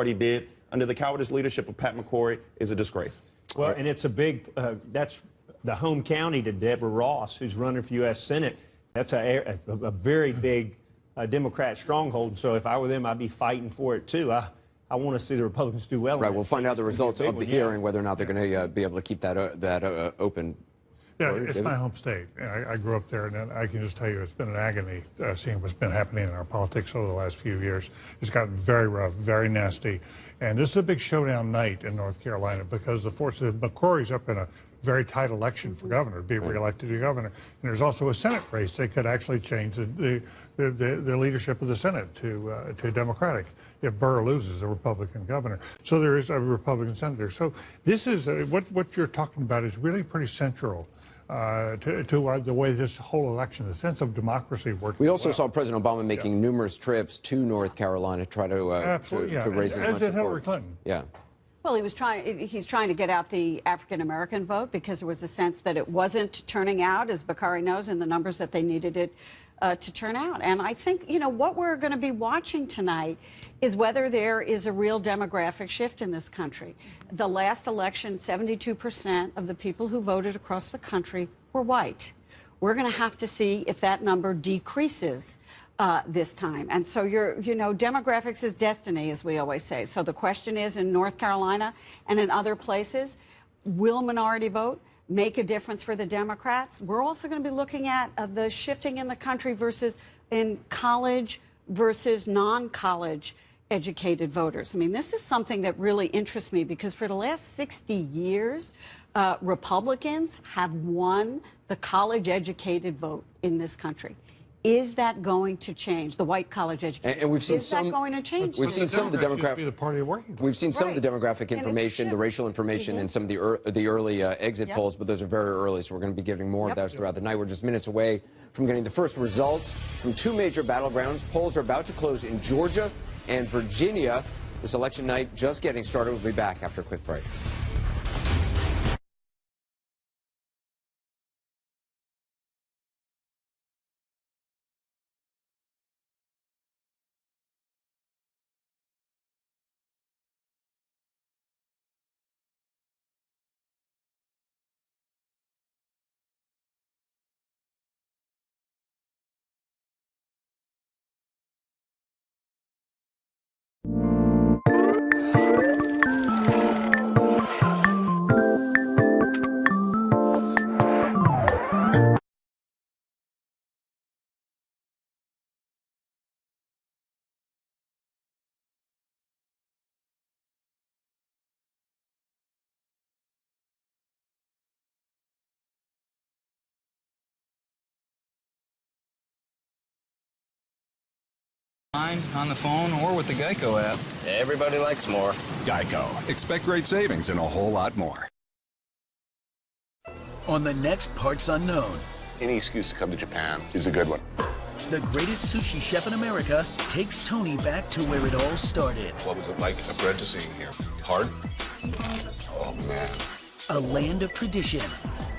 Party did under the cowardice leadership of Pat McCrory is a disgrace. Well, and it's a big, that's the home county to Deborah Ross, who's running for U.S. Senate. That's a very big Democrat stronghold. So if I were them, I'd be fighting for it, too. I want to see the Republicans do well. Right, we'll find out the results of the hearing, whether or not they're going to be able to keep that open. Yeah, it's my home state. I grew up there, and I can just tell you it's been an agony seeing what's been happening in our politics over the last few years. It's gotten very rough, very nasty. And this is a big showdown night in North Carolina because the forces of McCrory's up in a very tight election for governor, be reelected to governor. And there's also a Senate race that could actually change the leadership of the Senate to Democratic if Burr loses a Republican governor. So there is a Republican senator. So this is what you're talking about is really pretty central to the way this whole election, the sense of democracy works. We also saw President Obama making numerous trips to North Carolina to try to raise as much as did Hillary support. Clinton. Yeah. Well, he's trying to get out the African-American vote because there was a sense that it wasn't turning out, as Bakari knows, in the numbers that they needed it to turn out. And I think, you know, what we're going to be watching tonight is whether there is a real demographic shift in this country. The last election, 72% of the people who voted across the country were white. We're going to have to see if that number decreases this time. And so demographics is destiny, as we always say. So the question is, in North Carolina and in other places, will minority vote make a difference for the Democrats? We're also going to be looking at the shifting in the country versus in college versus non-college educated voters. I mean, this is something that really interests me because for the last 60 years, Republicans have won the college educated vote in this country. Is that going to change? The white college education. And we've seen is that going to change? We've seen some of the We've seen some of the demographic information, the racial information, and some of the early exit polls, but those are very early, so we're going to be giving more of those throughout the night. We're just minutes away from getting the first results from two major battlegrounds. Polls are about to close in Georgia and Virginia. This election night just getting started. We'll be back after a quick break. On the phone or with the Geico app. Everybody likes more. Geico. Expect great savings and a whole lot more. On the next Parts Unknown. Any excuse to come to Japan is a good one. The greatest sushi chef in America takes Tony back to where it all started. What was it like apprenticing here? Hard? Oh, man. A land of tradition,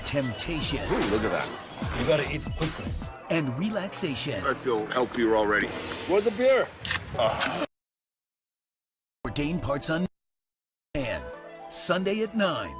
temptation. Ooh, look at that. You gotta eat quickly. And relaxation. I feel healthier already. Where's the beer? Ordained Parts Unknown. Sunday at 9.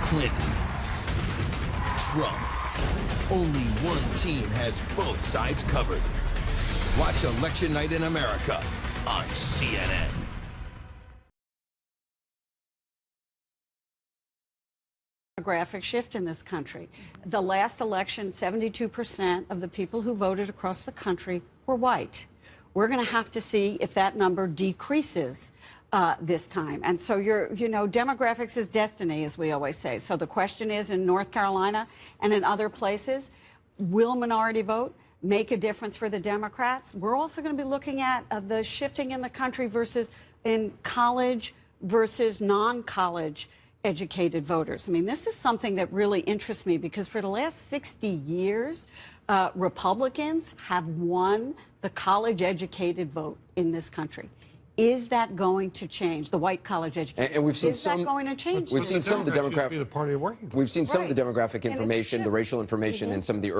Clinton, Trump. Only one team has both sides covered. Watch Election Night in America on CNN. Demographic shift in this country. The last election, 72% of the people who voted across the country were white. We're going to have to see if that number decreases this time. And so demographics is destiny, as we always say. So the question is, in North Carolina and in other places, will minority vote make a difference for the Democrats. We're also going to be looking at the shifting in the country versus in college versus non-college educated voters. I mean, this is something that really interests me because for the last 60 years, Republicans have won the college-educated vote in this country. Is that going to change? The white college education. And we've seen is that going to change? We've seen some of the demographic. We've seen some of the demographic information, the racial information, and some of the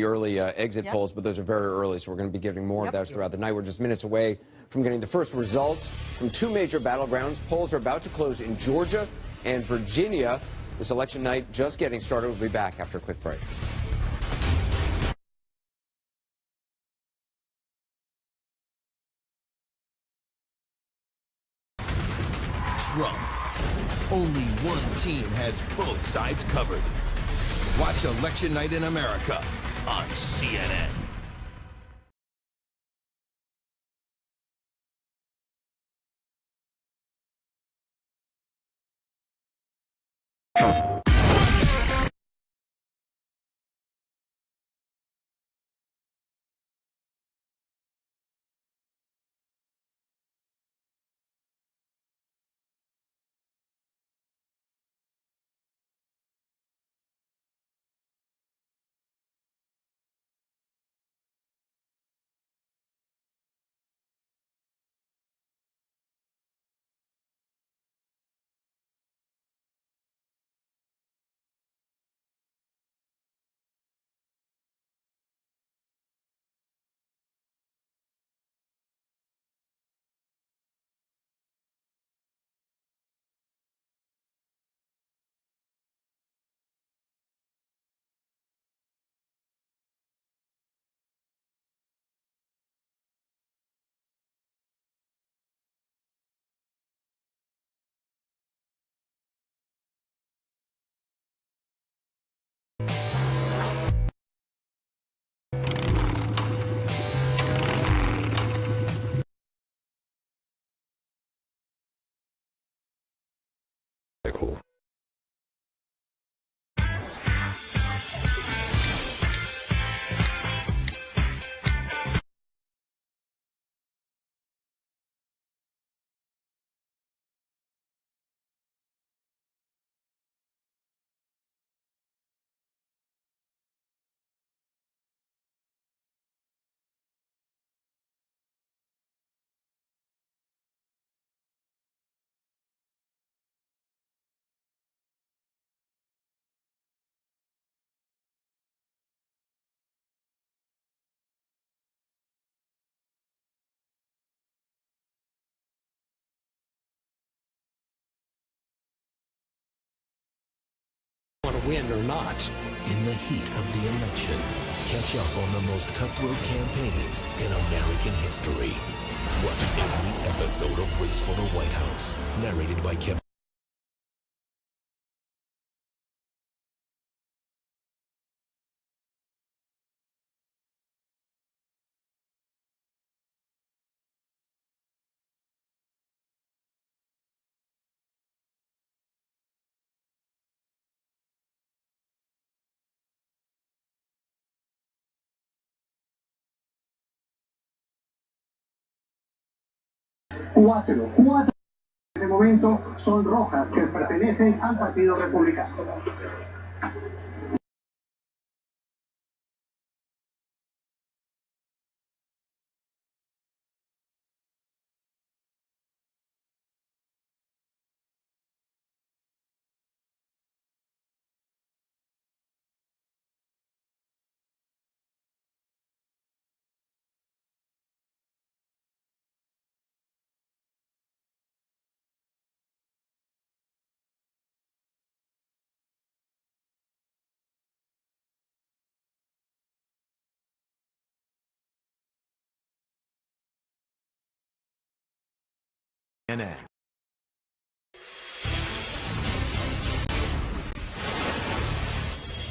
early exit polls, but those are very early, so we're going to be giving more of those throughout the night. We're just minutes away from getting the first results from two major battlegrounds. Polls are about to close in Georgia and Virginia. This election night just getting started. We'll be back after a quick break. Trump. Only one team has both sides covered. Watch Election Night in America on CNN. Cool. Want to win or not. In the heat of the election, catch up on the most cutthroat campaigns in American history. Watch every episode of Race for the White House, narrated by Kevin. Cuatro en ese momento son rojas que pertenecen al Partido Republicano.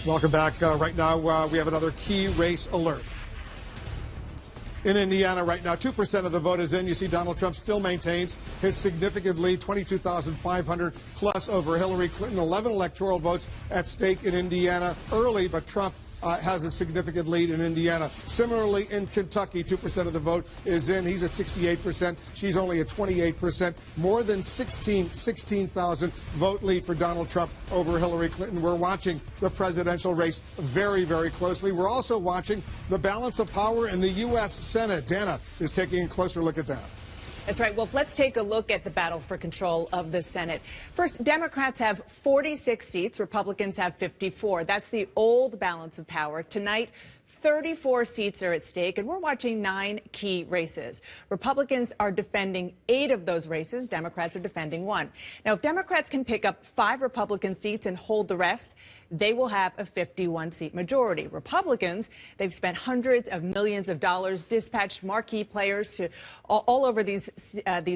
Welcome back. Right now, we have another key race alert. In Indiana right now, 2% of the vote is in. You see Donald Trump still maintains his significant lead, 22,500 plus over Hillary Clinton. 11 electoral votes at stake in Indiana early, but Trump has a significant lead in Indiana. Similarly, in Kentucky, 2% of the vote is in. He's at 68%. She's only at 28%. More than 16,000 vote lead for Donald Trump over Hillary Clinton. We're watching the presidential race very, very closely. We're also watching the balance of power in the U.S. Senate. Dana is taking a closer look at that. That's right. Well, let's take a look at the battle for control of the Senate. First, Democrats have 46 seats. Republicans have 54. That's the old balance of power. Tonight, 34 seats are at stake, and we're watching 9 key races. Republicans are defending 8 of those races. Democrats are defending 1. Now, if Democrats can pick up 5 Republican seats and hold the rest, they will have a 51-seat majority. Republicans, they've spent hundreds of millions of dollars, dispatched marquee players to all over these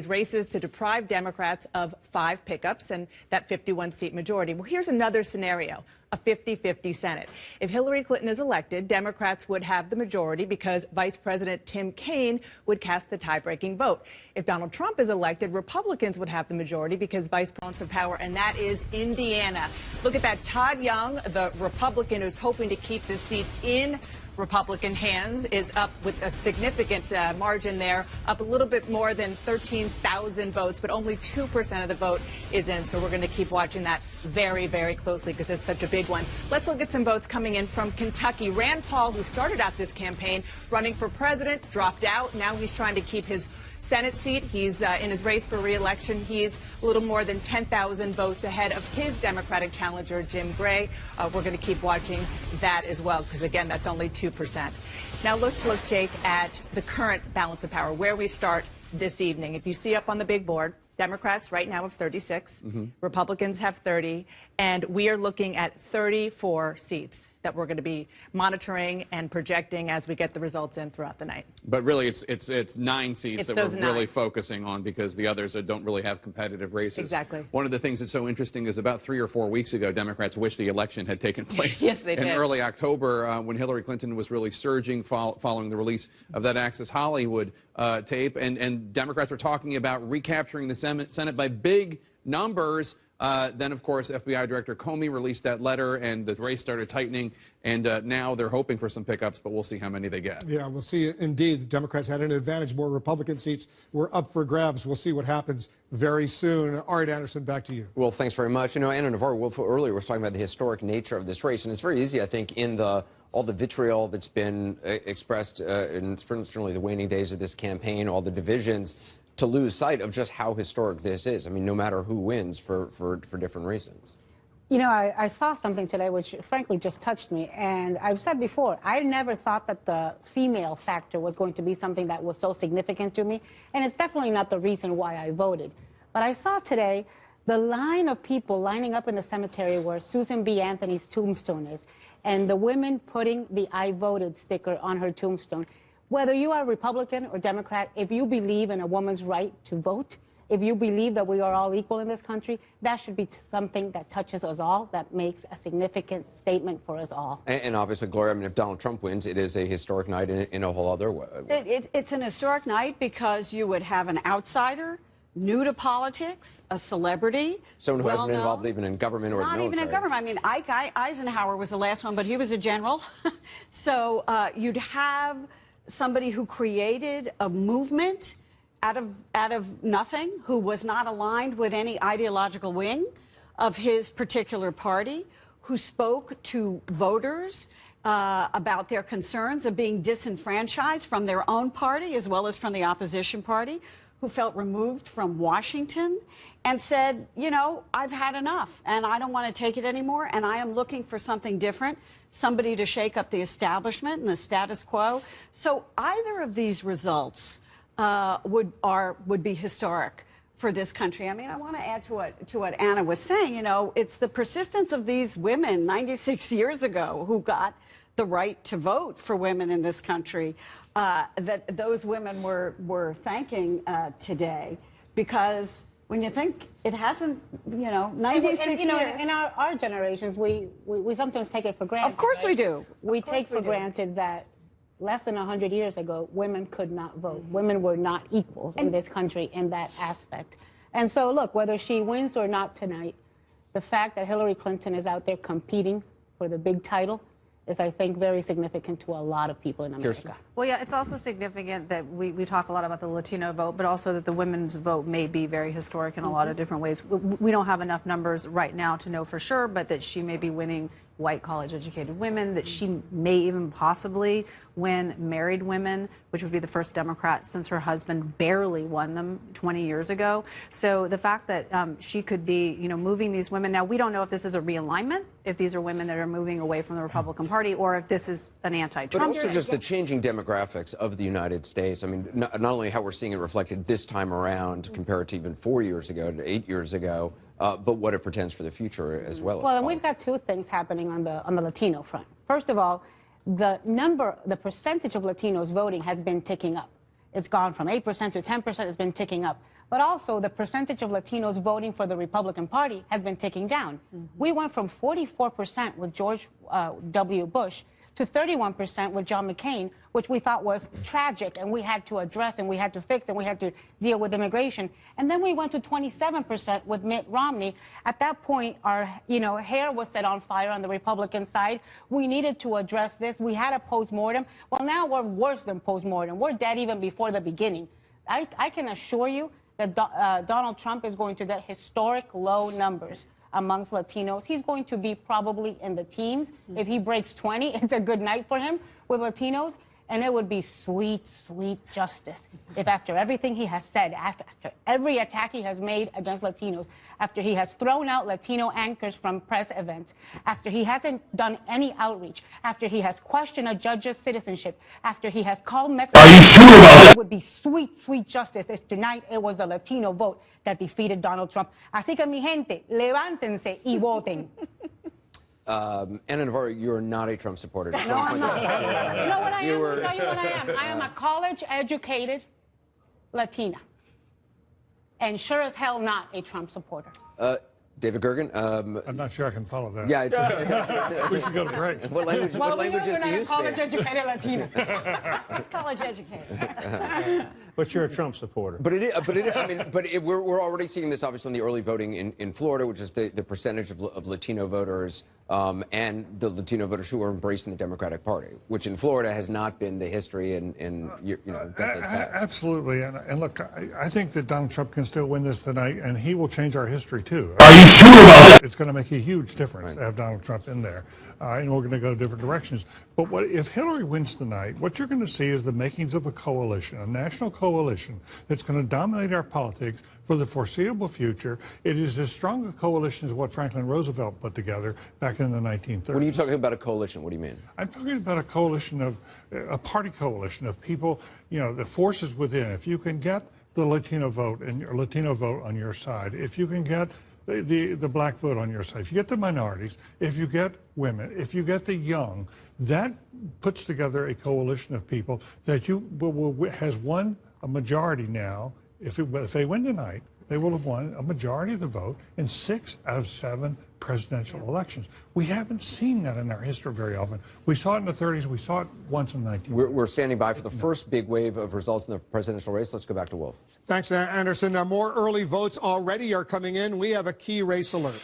races to deprive Democrats of 5 pickups and that 51-seat majority. Well, here's another scenario. A 50-50 Senate. If Hillary Clinton is elected, Democrats would have the majority because Vice President Tim Kaine would cast the tie-breaking vote. If Donald Trump is elected, Republicans would have the majority because Vice President of power, and that is Indiana. Look at that. Todd Young, the Republican who's hoping to keep this seat in Republican hands, is up with a significant margin there, up a little bit more than 13,000 votes, but only 2% of the vote is in. So we're going to keep watching that very, very closely because it's such a big one. Let's look at some votes coming in from Kentucky. Rand Paul, who started out this campaign running for president, dropped out. Now he's trying to keep his Senate seat. He's in his race for re-election. He's a little more than 10,000 votes ahead of his Democratic challenger, Jim Gray. We're going to keep watching that as well because, again, that's only 2%. Now let's look, Jake, at the current balance of power, where we start this evening. If you see up on the big board, Democrats right now have 36, Republicans have 30, and we are looking at 34 seats that we're going to be monitoring and projecting as we get the results in throughout the night. But really, it's 9 seats that we're really focusing on because the others don't really have competitive races. Exactly. One of the things that's so interesting is about 3 or 4 weeks ago, Democrats wished the election had taken place. Yes, they did. In early October, when Hillary Clinton was really surging following the release of that Access Hollywood tape, and Democrats were talking about recapturing the Senate by big numbers. Then, of course, FBI Director Comey released that letter, and the race started tightening. And now they're hoping for some pickups, but we'll see how many they get. Yeah, we'll see. Indeed, the Democrats had an advantage. More Republican seats were up for grabs. We'll see what happens very soon. Art Anderson, back to you. Well, thanks very much. You know, Anna Navarro earlier was talking about the historic nature of this race, and it's very easy, I think, in all the vitriol that's been expressed in certainly the waning days of this campaign, all the divisions, to lose sight of just how historic this is. I mean, no matter who wins for different reasons. You know, I saw something today which frankly just touched me. And I've said before, I never thought that the female factor was going to be something that was so significant to me. And it's definitely not the reason why I voted. But I saw today the line of people lining up in the cemetery where Susan B. Anthony's tombstone is, and the women putting the I voted sticker on her tombstone. Whether you are Republican or Democrat, if you believe in a woman's right to vote, if you believe that we are all equal in this country, that should be something that touches us all, that makes a significant statement for us all. And obviously, Gloria, I mean, if Donald Trump wins, it is a historic night in a whole other way. It's an historic night because you would have an outsider, new to politics, a celebrity. Someone who hasn't been involved even in government or the military. Not even in government. I mean, Eisenhower was the last one, but he was a general. So you'd have somebody who created a movement out of nothing, who was not aligned with any ideological wing of his particular party, who spoke to voters about their concerns of being disenfranchised from their own party as well as from the opposition party, who felt removed from Washington and said, you know, I've had enough and I don't want to take it anymore and I am looking for something different, somebody to shake up the establishment and the status quo. So either of these results would be historic for this country. I mean, I want to add to what Anna was saying. You know, it's the persistence of these women 96 years ago who got the right to vote for women in this country that those women were thanking today, because when you think it hasn't, you know, 96 years. In our generations, we sometimes take it for granted. Of course, right? We do. We take for granted that less than 100 years ago, women could not vote. Women were not equals in this country in that aspect. And so, look, whether she wins or not tonight, the fact that Hillary Clinton is out there competing for the big title is, I think, very significant to a lot of people in America. Well, yeah, it's also significant that we talk a lot about the Latino vote, but also that the women's vote may be very historic in a lot of different ways. We don't have enough numbers right now to know for sure, but that she may be winning white college-educated women, that she may even possibly win married women, which would be the first Democrat since her husband barely won them 20 years ago. So the fact that she could be, moving these women. Now, we don't know if this is a realignment, if these are women that are moving away from the Republican Party, or if this is an anti-Trump. But also just the changing demographics of the United States. I mean, not only how we're seeing it reflected this time around compared to even 4 years ago to 8 years ago, but what it portends for the future as well. Well, and we've got two things happening on the Latino front. First of all, the percentage of Latinos voting has been ticking up. It's gone from 8% to 10%. It's been ticking up. But also, the percentage of Latinos voting for the Republican Party has been ticking down. We went from 44% with George W. Bush to 31% with John McCain, which we thought was tragic, and we had to address, and we had to fix, and we had to deal with immigration. And then we went to 27% with Mitt Romney. At that point, our hair was set on fire on the Republican side. We needed to address this. We had a postmortem. Well, now we're worse than postmortem. We're dead even before the beginning. I can assure you that Donald Trump is going to get historic low numbers amongst Latinos. He's going to be probably in the teens. If he breaks 20, it's a good night for him with Latinos. And it would be sweet, sweet justice if after everything he has said, after every attack he has made against Latinos, after he has thrown out Latino anchors from press events, after he hasn't done any outreach, after he has questioned a judge's citizenship, after he has called Mexico. Are you sure about that? It would be sweet, sweet justice if tonight it was the Latino vote that defeated Donald Trump. Así que, mi gente, levántense y voten. Ana Navarro, you're not a Trump supporter. No, I'm not. You know what I am? I'll tell you what I am. I am a college-educated Latina. And sure as hell not a Trump supporter. David Gergen? I'm not sure I can follow that. Yeah, we should go to break. What languages do you speak? College-educated Latina. He's college-educated. But you're a Trump supporter. We're already seeing this obviously in the early voting in Florida, which is the percentage of Latino voters and the Latino voters who are embracing the Democratic Party, which in Florida has not been the history in decades past. Absolutely, and look, I think that Donald Trump can still win this tonight, and he will change our history too. Are you sure about that? It's going to make a huge difference to have Donald Trump in there, and we're going to go different directions. But if Hillary wins tonight, what you're going to see is the makings of a coalition, a national coalition that's going to dominate our politics for the foreseeable future. It is as strong a coalition as what Franklin Roosevelt put together back in the 1930s. When you talking about a coalition, what do you mean? I'm talking about a coalition of a party coalition of people, the forces within. If you can get the Latino vote and your Latino vote on your side, if you can get the black vote on your side, if you get the minorities, if you get women, if you get the young, that puts together a coalition of people that has won a majority now. If they win tonight, they will have won a majority of the vote in 6 out of 7 presidential elections. We haven't seen that in our history very often. We saw it in the 30s. We saw it once in the 1930s. We're standing by for the first big wave of results in the presidential race. Let's go back to Wolf. Thanks, Anderson. Now, more early votes already are coming in. We have a key race alert.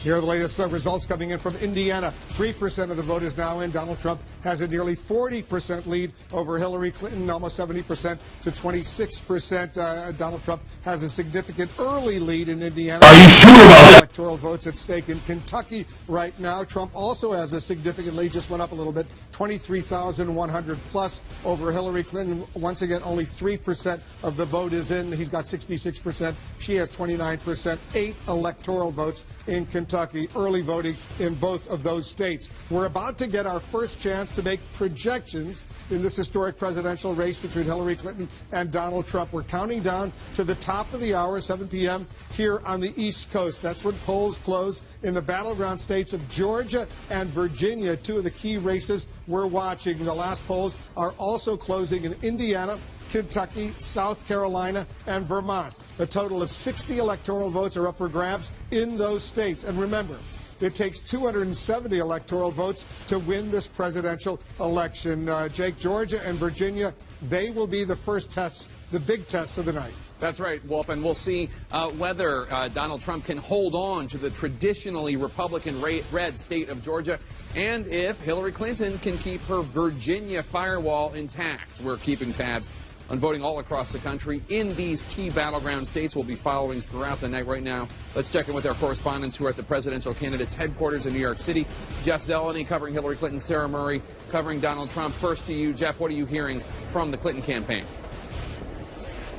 Here are the latest results coming in from Indiana. 3% of the vote is now in. Donald Trump has a nearly 40% lead over Hillary Clinton, almost 70% to 26%. Donald Trump has a significant early lead in Indiana. Are you sure about that? Electoral votes at stake in Kentucky right now. Trump also has a significant lead, just went up a little bit, 23,100 plus over Hillary Clinton. Once again, only 3% of the vote is in. He's got 66%. She has 29%. 8 electoral votes in Kentucky, early voting in both of those states. We're about to get our first chance to make projections in this historic presidential race between Hillary Clinton and Donald Trump. We're counting down to the top of the hour, 7 p.m. here on the East Coast. That's when polls close in the battleground states of Georgia and Virginia, 2 of the key races we're watching. The last polls are also closing in Indiana, Kentucky, South Carolina, and Vermont. A total of 60 electoral votes are up for grabs in those states. And remember, it takes 270 electoral votes to win this presidential election. Jake, Georgia and Virginia, they will be the first tests, the big tests of the night. That's right, Wolf, and we'll see whether Donald Trump can hold on to the traditionally Republican red state of Georgia, and if Hillary Clinton can keep her Virginia firewall intact. We're keeping tabs on voting all across the country in these key battleground states. We'll be following throughout the night. Right now, let's check in with our correspondents who are at the presidential candidates' headquarters in New York City. Jeff Zeleny covering Hillary Clinton, Sarah Murray covering Donald Trump. First to you, Jeff, what are you hearing from the Clinton campaign?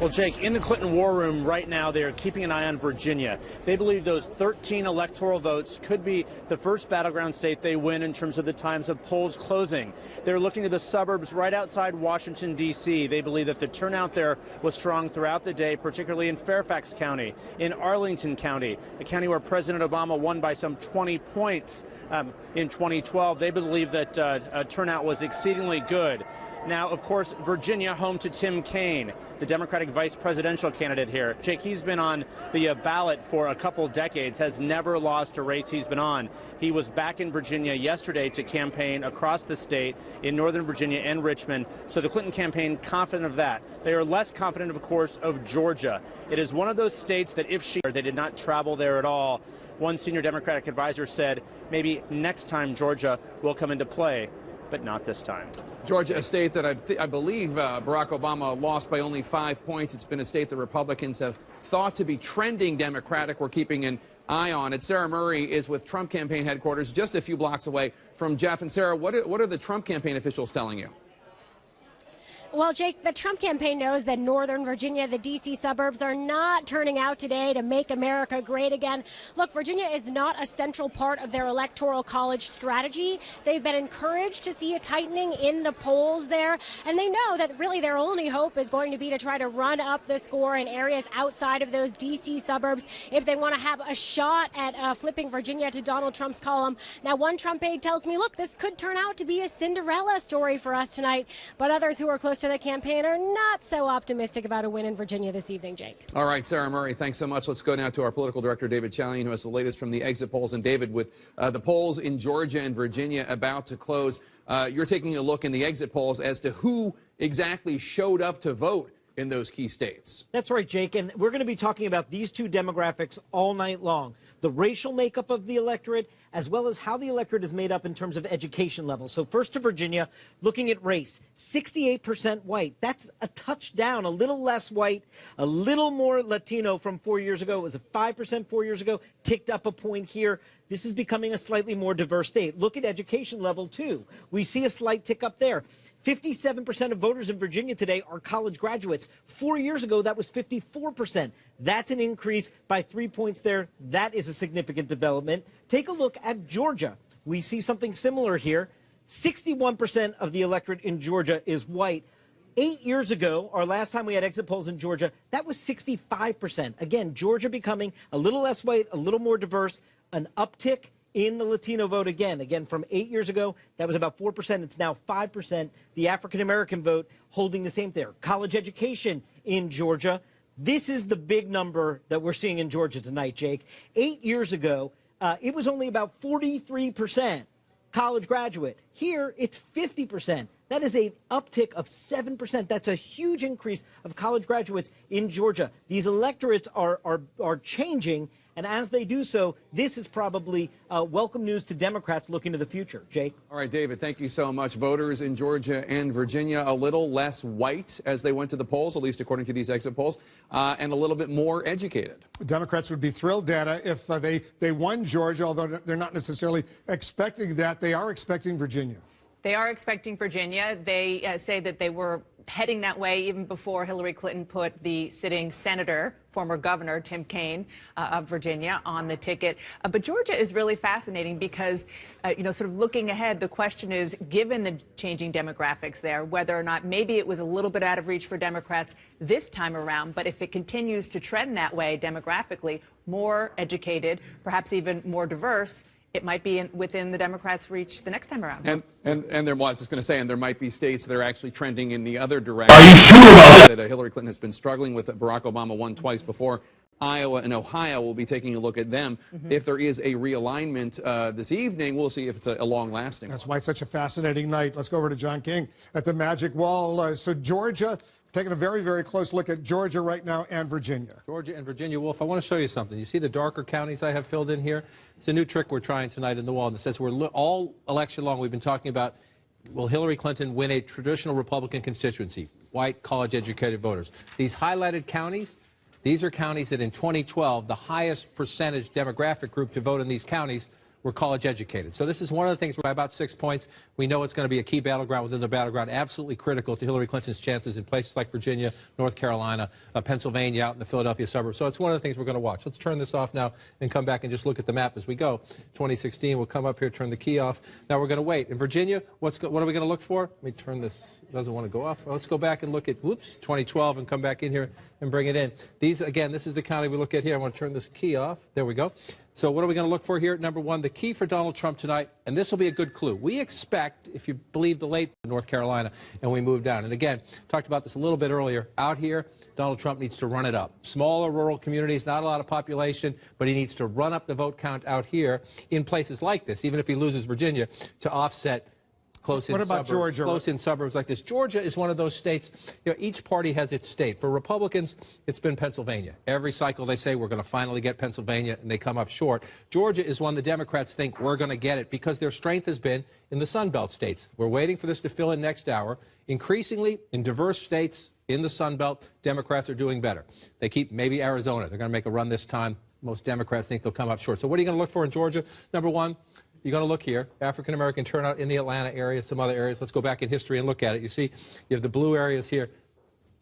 Well, Jake, in the Clinton war room right now, they are keeping an eye on Virginia. They believe those 13 electoral votes could be the first battleground state they win in terms of the times of polls closing. They're looking to the suburbs right outside Washington, D.C. They believe that the turnout there was strong throughout the day, particularly in Fairfax County, in Arlington County, a county where President Obama won by some 20 points in 2012. They believe that turnout was exceedingly good. Now, of course, Virginia, home to Tim Kaine, the Democratic vice presidential candidate here. Jake, he's been on the ballot for a couple decades, has never lost a race he's been on. He was back in Virginia yesterday to campaign across the state in Northern Virginia and Richmond. So the Clinton campaign confident of that. They are less confident, of course, of Georgia. It is one of those states that they did not travel there at all. One senior Democratic advisor said maybe next time Georgia will come into play, but not this time. Georgia, a state that I believe Barack Obama lost by only 5 points. It's been a state that Republicans have thought to be trending Democratic. We're keeping an eye on it. Sarah Murray is with Trump campaign headquarters just a few blocks away from Jeff. And Sarah, what are the Trump campaign officials telling you? Well, Jake, the Trump campaign knows that Northern Virginia, the D.C. suburbs, are not turning out today to make America great again. Look, Virginia is not a central part of their electoral college strategy. They've been encouraged to see a tightening in the polls there, and they know that really their only hope is going to be to try to run up the score in areas outside of those D.C. suburbs if they want to have a shot at flipping Virginia to Donald Trump's column. Now, one Trump aide tells me, look, this could turn out to be a Cinderella story for us tonight, but others who are close to the campaign are not so optimistic about a win in Virginia this evening, Jake. All right, Sarah Murray, thanks so much. Let's go now to our political director, David Chalian, who has the latest from the exit polls. And David, with the polls in Georgia and Virginia about to close, you're taking a look in the exit polls as to who exactly showed up to vote in those key states. That's right, Jake, and we're going to be talking about these two demographics all night long. The racial makeup of the electorate, as well as how the electorate is made up in terms of education level. So first to Virginia, looking at race, 68% white. That's a touchdown, a little less white, a little more Latino from 4 years ago. It was a 5% 4 years ago, ticked up a point here. This is becoming a slightly more diverse state. Look at education level, too. We see a slight tick up there. 57% of voters in Virginia today are college graduates. 4 years ago, that was 54%. That's an increase by 3 points there. That is a significant development. Take a look at Georgia. We see something similar here. 61% of the electorate in Georgia is white. 8 years ago, our last time we had exit polls in Georgia, that was 65%. Again, Georgia becoming a little less white, a little more diverse, an uptick in the Latino vote again. Again, from 8 years ago, that was about 4%. It's now 5%. The African-American vote holding the same there. College education in Georgia. This is the big number that we're seeing in Georgia tonight, Jake. 8 years ago, it was only about 43% college graduate. Here, it's 50%. That is an uptick of 7%. That's a huge increase of college graduates in Georgia. These electorates are changing, and as they do so, this is probably welcome news to Democrats looking to the future. Jake? All right, David, thank you so much. Voters in Georgia and Virginia a little less white as they went to the polls, at least according to these exit polls, and a little bit more educated. Democrats would be thrilled, Dana, if they won Georgia, although they're not necessarily expecting that. They are expecting Virginia. They are expecting Virginia. They say that they were heading that way even before Hillary Clinton put the sitting senator, former governor Tim Kaine of Virginia, on the ticket. But Georgia is really fascinating because, sort of looking ahead, the question is, given the changing demographics there, whether or not maybe it was a little bit out of reach for Democrats this time around. But if it continues to trend that way demographically, more educated, perhaps even more diverse, it might be within the Democrats' reach the next time around. And there, well, I was just going to say, and there might be states that are actually trending in the other direction. Are you sure about that? Hillary Clinton has been struggling with. Barack Obama won twice before. Iowa and Ohio will be taking a look at them. If there is a realignment this evening, we'll see if it's a long-lasting. That's why it's such a fascinating night. Let's go over to John King at the Magic Wall. So Georgia, taking a very, very close look at Georgia right now and Virginia. Georgia and Virginia. Wolf, I want to show you something. You see the darker counties I have filled in here? It's a new trick we're trying tonight in the wall. And it says all election long we've been talking about, will Hillary Clinton win a traditional Republican constituency? White, college-educated voters. These highlighted counties, these are counties that in 2012, the highest percentage demographic group to vote in these counties were college-educated. So this is one of the things by about 6 points. We know it's going to be a key battleground within the battleground, absolutely critical to Hillary Clinton's chances in places like Virginia, North Carolina, Pennsylvania, out in the Philadelphia suburbs. So it's one of the things we're going to watch. Let's turn this off now and come back and just look at the map as we go. 2016, we'll come up here, turn the key off. Now we're going to wait. In Virginia, what are we going to look for? Let me turn this. It doesn't want to go off. Well, let's go back and look at, 2012 and come back in here and bring it in. These, again, this is the county we look at here. I want to turn this key off. There we go. So what are we going to look for here? Number one, the key for Donald Trump tonight, and this will be a good clue. We expect, if you believe the late North Carolina, and we move down. And again, talked about this a little bit earlier. Out here, Donald Trump needs to run it up. Smaller rural communities, not a lot of population, but he needs to run up the vote count out here in places like this, even if he loses Virginia, to offset close-in suburbs. What about Georgia? Close-in suburbs like this. Georgia is one of those states, each party has its state. For Republicans, it's been Pennsylvania. Every cycle they say, we're going to finally get Pennsylvania, and they come up short. Georgia is one the Democrats think we're going to get it because their strength has been in the Sun Belt states. We're waiting for this to fill in next hour. Increasingly, in diverse states in the Sun Belt, Democrats are doing better. They keep maybe Arizona. They're going to make a run this time. Most Democrats think they'll come up short. So what are you going to look for in Georgia? Number one, you're going to look here, African-American turnout in the Atlanta area, some other areas. Let's go back in history and look at it. You see, you have the blue areas here.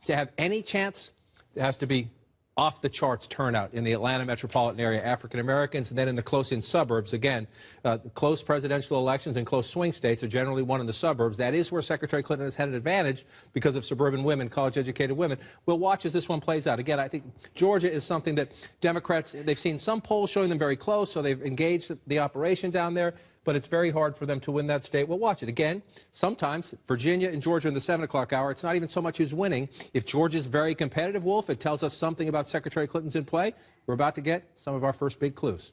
To have any chance, it has to be off-the-charts turnout in the Atlanta metropolitan area, African-Americans, and then in the close-in suburbs. Again, close presidential elections and close swing states are generally won in the suburbs. That is where Secretary Clinton has had an advantage because of suburban women, college-educated women. We'll watch as this one plays out. Again, I think Georgia is something that Democrats, they've seen some polls showing them very close, so they've engaged the operation down there. But it's very hard for them to win that state. We'll watch it. Again, sometimes Virginia and Georgia in the 7 o'clock hour, it's not even so much who's winning. If Georgia's very competitive, Wolf, it tells us something about Secretary Clinton's in play. We're about to get some of our first big clues.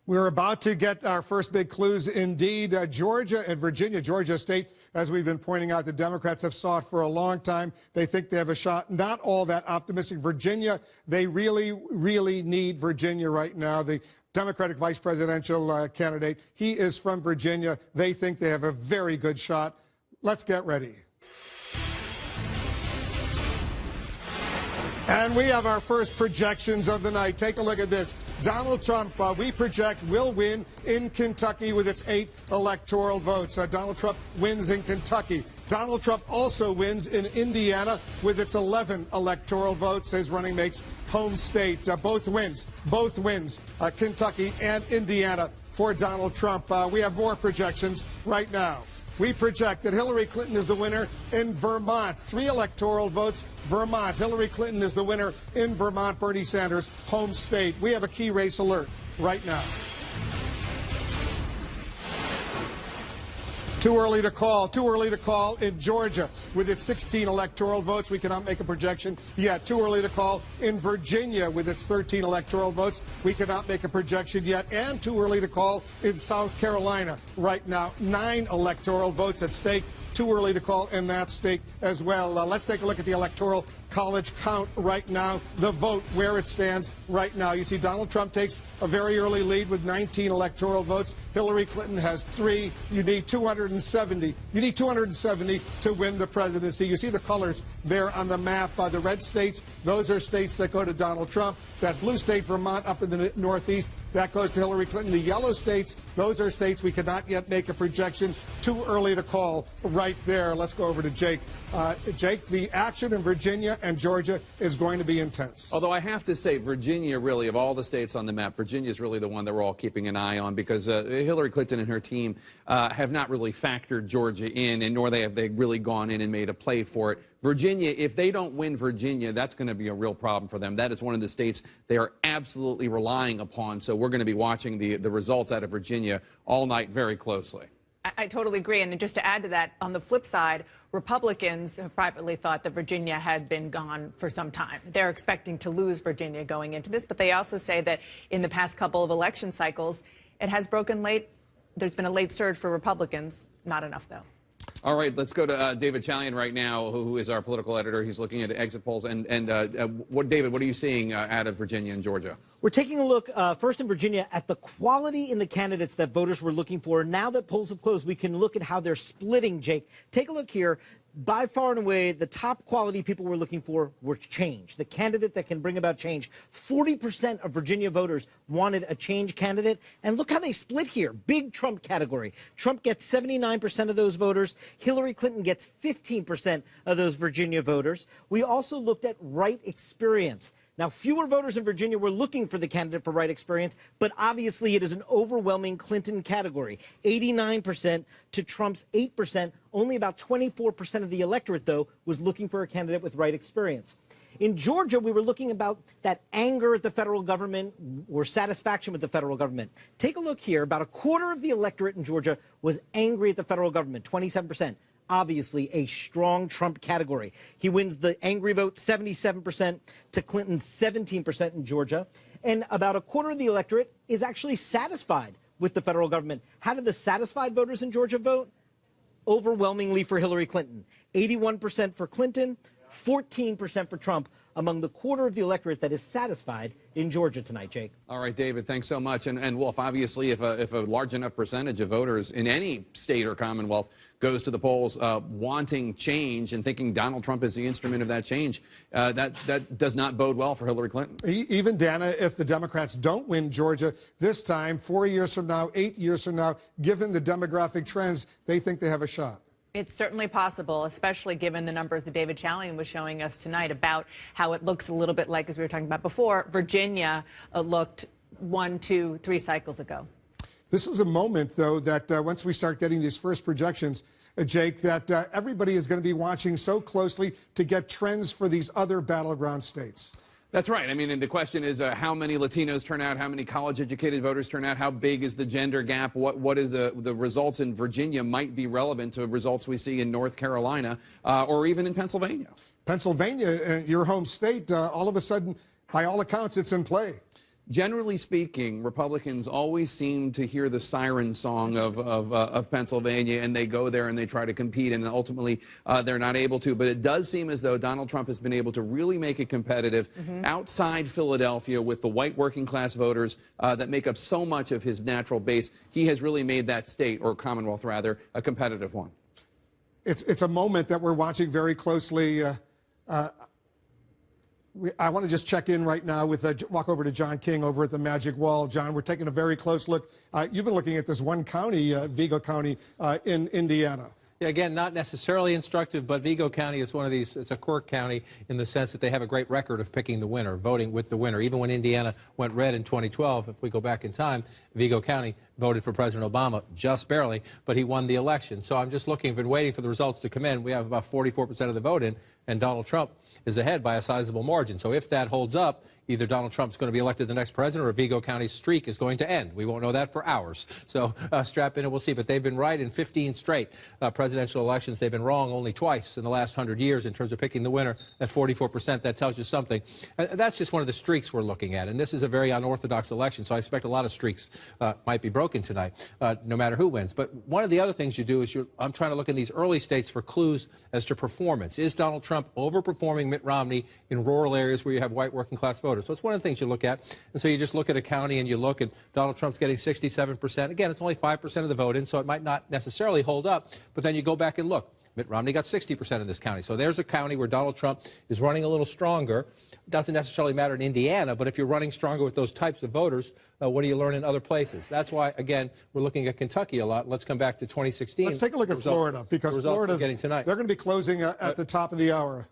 We're about to get our first big clues indeed. Georgia and Virginia, Georgia State, as we've been pointing out, the Democrats have sought for a long time. They think they have a shot. Not all that optimistic. Virginia, they really, really need Virginia right now. The Democratic vice presidential candidate, he is from Virginia. They think they have a very good shot. Let's get ready. And we have our first projections of the night. Take a look at this. Donald Trump, we project, will win in Kentucky with its 8 electoral votes. Donald Trump wins in Kentucky. Donald Trump also wins in Indiana with its 11 electoral votes. His running mate's home state. Both wins, Kentucky and Indiana for Donald Trump. We have more projections right now. We project that Hillary Clinton is the winner in Vermont. 3 electoral votes, Vermont. Hillary Clinton is the winner in Vermont, Bernie Sanders' home state. We have a key race alert right now. Too early to call in Georgia with its 16 electoral votes. We cannot make a projection yet. Too early to call in Virginia with its 13 electoral votes. We cannot make a projection yet. And too early to call in South Carolina right now. 9 electoral votes at stake. Too early to call in that state as well. Let's take a look at the electoral college count right now, the vote where it stands right now. You see Donald Trump takes a very early lead with 19 electoral votes. Hillary Clinton has 3. You need 270. You need 270 to win the presidency. You see the colors there on the map. The red states, those are states that go to Donald Trump. That blue state, Vermont, up in the Northeast, that goes to Hillary Clinton. The yellow states, those are states we cannot yet make a projection. Too early to call right there. Let's go over to Jake. Jake, the action in Virginia and Georgia is going to be intense. Although I have to say, Virginia, really, of all the states on the map, Virginia is really the one that we're all keeping an eye on because Hillary Clinton and her team have not really factored Georgia in, and nor have they really gone in and made a play for it. Virginia, if they don't win Virginia, that's going to be a real problem for them. That is one of the states they are absolutely relying upon. So we're going to be watching the results out of Virginia all night very closely. I totally agree. And just to add to that, on the flip side, Republicans have privately thought that Virginia had been gone for some time. They're expecting to lose Virginia going into this, but they also say that in the past couple of election cycles, it has broken late. There's been a late surge for Republicans. Not enough, though. All right, let's go to David Chalian right now, who is our political editor. He's looking at exit polls. David, what are you seeing out of Virginia and Georgia? We're taking a look first in Virginia at the quality in the candidates that voters were looking for. Now that polls have closed, we can look at how they're splitting, Jake. Take a look here. By far and away, the top quality people were looking for were change, the candidate that can bring about change. 40% of Virginia voters wanted a change candidate. And look how they split here. Big Trump category. Trump gets 79% of those voters. Hillary Clinton gets 15% of those Virginia voters. We also looked at right experience. Now, fewer voters in Virginia were looking for the candidate for right experience, but obviously it is an overwhelming Clinton category. 89% to Trump's 8%. Only about 24% of the electorate, though, was looking for a candidate with right experience. In Georgia, we were looking about that anger at the federal government or satisfaction with the federal government. Take a look here. About a quarter of the electorate in Georgia was angry at the federal government, 27%. Obviously a strong Trump category. He wins the angry vote 77% to Clinton's 17% in Georgia. And about a quarter of the electorate is actually satisfied with the federal government. How did the satisfied voters in Georgia vote? Overwhelmingly for Hillary Clinton. 81% for Clinton, 14% for Trump, among the quarter of the electorate that is satisfied in Georgia tonight, Jake. All right, David, thanks so much. And Wolf, obviously, if a large enough percentage of voters in any state or commonwealth goes to the polls wanting change and thinking Donald Trump is the instrument of that change, that does not bode well for Hillary Clinton. Even, Dana, if the Democrats don't win Georgia this time, 4 years from now, 8 years from now, given the demographic trends, they think they have a shot. It's certainly possible, especially given the numbers that David Chalian was showing us tonight about how it looks a little bit like, as we were talking about before, Virginia looked 1, 2, 3 cycles ago. This is a moment, though, that once we start getting these first projections, Jake, that everybody is going to be watching so closely to get trends for these other battleground states. That's right. I mean, and the question is how many Latinos turn out, how many college-educated voters turn out, how big is the gender gap, what is the results in Virginia might be relevant to results we see in North Carolina or even in Pennsylvania. Pennsylvania, your home state, all of a sudden, by all accounts, it's in play. Generally speaking, Republicans always seem to hear the siren song of Pennsylvania, and they go there and they try to compete, and ultimately they're not able to. But it does seem as though Donald Trump has been able to really make it competitive outside Philadelphia with the white working class voters that make up so much of his natural base. He has really made that state, or Commonwealth rather, a competitive one. It's a moment that we're watching very closely. I want to just check in right now with, walk over to John King over at the Magic Wall. John, we're taking a very close look. You've been looking at this one county, Vigo County in Indiana. Yeah, again, not necessarily instructive, but Vigo County is one of these, it's a quirk county in the sense that they have a great record of picking the winner, voting with the winner. Even when Indiana went red in 2012, if we go back in time, Vigo County voted for President Obama, just barely, but he won the election. So I'm just looking, been waiting for the results to come in. We have about 44% of the vote in, and Donald Trump is ahead by a sizable margin. So if that holds up, either Donald Trump's going to be elected the next president or Vigo County's streak is going to end. We won't know that for hours. So strap in and we'll see. But they've been right in 15 straight presidential elections. They've been wrong only twice in the last 100 years in terms of picking the winner at 44%. That tells you something. That's just one of the streaks we're looking at. And this is a very unorthodox election, so I expect a lot of streaks might be broken tonight, no matter who wins. But one of the other things you do is I'm trying to look in these early states for clues as to performance. Is Donald Trump overperforming Mitt Romney in rural areas where you have white working class voters? So it's one of the things you look at. And so you just look at a county and you look at Donald Trump's getting 67%. Again, it's only 5% of the vote in, so it might not necessarily hold up. But then you go back and look. Mitt Romney got 60% in this county. So there's a county where Donald Trump is running a little stronger. It doesn't necessarily matter in Indiana, but if you're running stronger with those types of voters, what do you learn in other places? That's why, again, we're looking at Kentucky a lot. Let's come back to 2016. Let's take a look at Florida, because Florida's getting tonight. They're going to be closing at the top of the hour.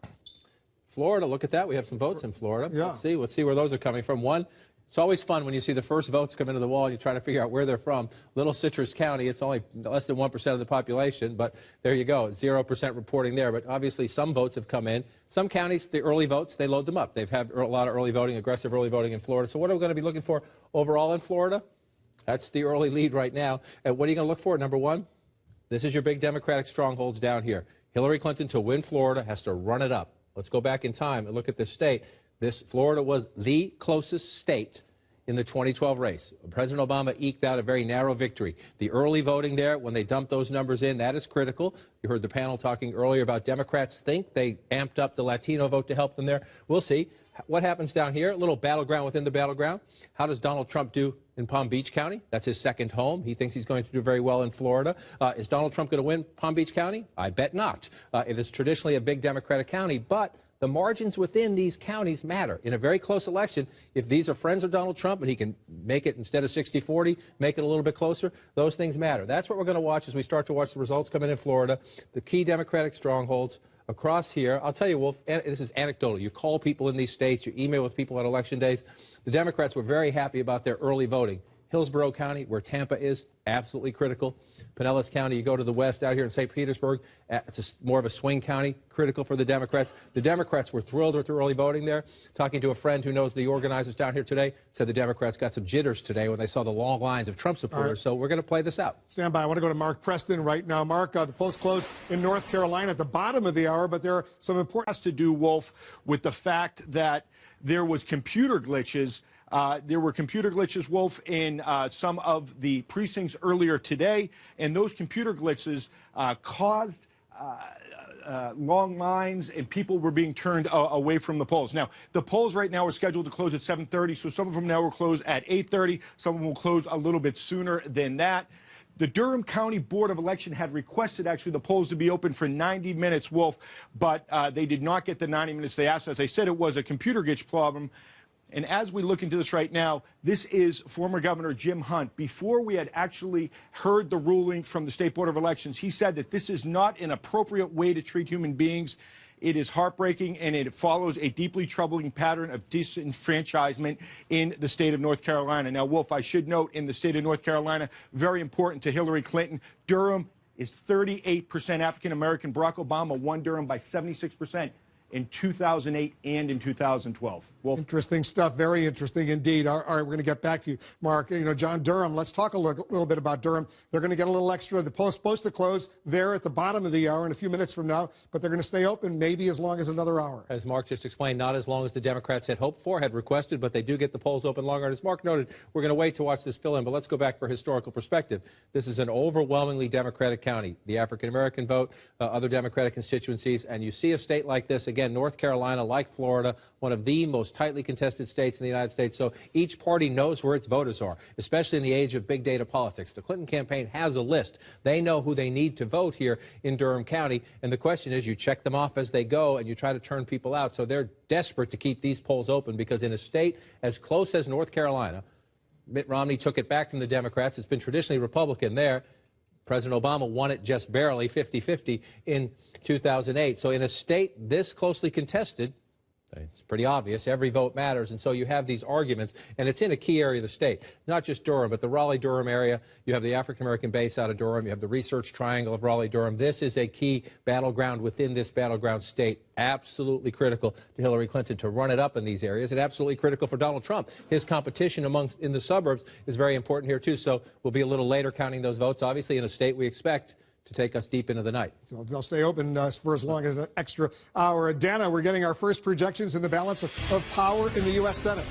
Florida, look at that. We have some votes in Florida. Yeah. Let's see where those are coming from. One, it's always fun when you see the first votes come into the wall and you try to figure out where they're from. Little Citrus County, it's only less than 1% of the population, but there you go, 0% reporting there. But obviously some votes have come in. Some counties, the early votes, they load them up. They've had a lot of early voting, aggressive early voting in Florida. So what are we going to be looking for overall in Florida? That's the early lead right now. And what are you going to look for? Number one, this is your big Democratic strongholds down here. Hillary Clinton, to win Florida, has to run it up. Let's go back in time and look at this state. Florida was the closest state in the 2012 race. President Obama eked out a very narrow victory. The early voting there, when they dumped those numbers in, that is critical. You heard the panel talking earlier about Democrats think they amped up the Latino vote to help them there. We'll see. What happens down here? A little battleground within the battleground. How does Donald Trump do in Palm Beach County? That's his second home. He thinks he's going to do very well in Florida. Is Donald Trump going to win Palm Beach County? I bet not. It is traditionally a big Democratic county, but the margins within these counties matter. In a very close election, if these are friends of Donald Trump and he can make it instead of 60-40, make it a little bit closer, those things matter. That's what we're going to watch as we start to watch the results come in Florida, the key Democratic strongholds. Across here, I'll tell you, Wolf, this is anecdotal. You call people in these states, you email with people on election days. The Democrats were very happy about their early voting. Hillsborough County, where Tampa is, absolutely critical. Pinellas County, you go to the west out here in St. Petersburg, it's more of a swing county, critical for the Democrats. The Democrats were thrilled with the early voting there. Talking to a friend who knows the organizers down here today, said the Democrats got some jitters today when they saw the long lines of Trump supporters. Right. So we're going to play this out. Stand by. I want to go to Mark Preston right now. Mark, the polls closed in North Carolina at the bottom of the hour, but there are some important... has to do, Wolf, with the fact that there was computer glitches. There were computer glitches, Wolf, in some of the precincts earlier today, and those computer glitches caused long lines, and people were being turned away from the polls. Now, the polls right now are scheduled to close at 7:30, so some of them now will close at 8:30. Some of them will close a little bit sooner than that. The Durham County Board of Election had requested, actually, the polls to be open for 90 minutes, Wolf, but they did not get the 90 minutes they asked. As I said, it was a computer glitch problem. And as we look into this right now, this is former Governor Jim Hunt. Before we had actually heard the ruling from the State Board of Elections, he said that this is not an appropriate way to treat human beings. It is heartbreaking, and it follows a deeply troubling pattern of disenfranchisement in the state of North Carolina. Now, Wolf, I should note, in the state of North Carolina, very important to Hillary Clinton, Durham is 38% African-American. Barack Obama won Durham by 76%. In 2008 and in 2012. Wolf. Interesting stuff. Very interesting indeed. All right, we're going to get back to you, Mark. You know, John, Durham, let's talk a little bit about Durham. They're going to get a little extra. The poll's supposed to close there at the bottom of the hour in a few minutes from now, but they're going to stay open maybe as long as another hour. As Mark just explained, not as long as the Democrats had hoped for, had requested, but they do get the polls open longer. And as Mark noted, we're going to wait to watch this fill in, but let's go back for historical perspective. This is an overwhelmingly Democratic county. The African-American vote, other Democratic constituencies, and you see a state like this, again, North Carolina, like Florida, one of the most tightly contested states in the United States. So each party knows where its voters are, especially in the age of big data politics. The Clinton campaign has a list. They know who they need to vote here in Durham County. And the question is, you check them off as they go and you try to turn people out. So they're desperate to keep these polls open because in a state as close as North Carolina, Mitt Romney took it back from the Democrats. It's been traditionally Republican there. President Obama won it just barely, 50-50, in 2008. So in a state this closely contested, it's pretty obvious, every vote matters, and so you have these arguments, and it's in a key area of the state, not just Durham, but the Raleigh-Durham area. You have the African-American base out of Durham. You have the research triangle of Raleigh-Durham. This is a key battleground within this battleground state. Absolutely critical to Hillary Clinton to run it up in these areas, and absolutely critical for Donald Trump. His competition in the suburbs is very important here, too, so we'll be a little later counting those votes, obviously, in a state we expect to take us deep into the night. So they'll stay open for as long as an extra hour. Dana, we're getting our first projections in the balance of power in the U.S. Senate.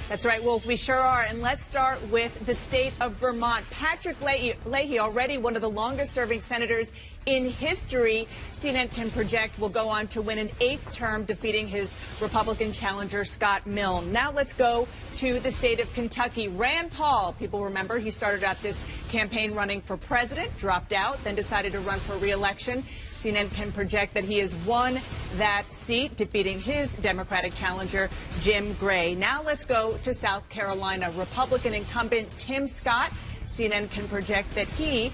That's right, Wolf, we sure are. And let's start with the state of Vermont. Patrick Leahy, already one of the longest-serving senators in history, CNN can project will go on to win an 8th term, defeating his Republican challenger, Scott Milne. Now let's go to the state of Kentucky. Rand Paul, people remember, he started out this campaign running for president, dropped out, then decided to run for re-election. CNN can project that he has won that seat, defeating his Democratic challenger, Jim Gray. Now let's go to South Carolina. Republican incumbent Tim Scott, CNN can project that he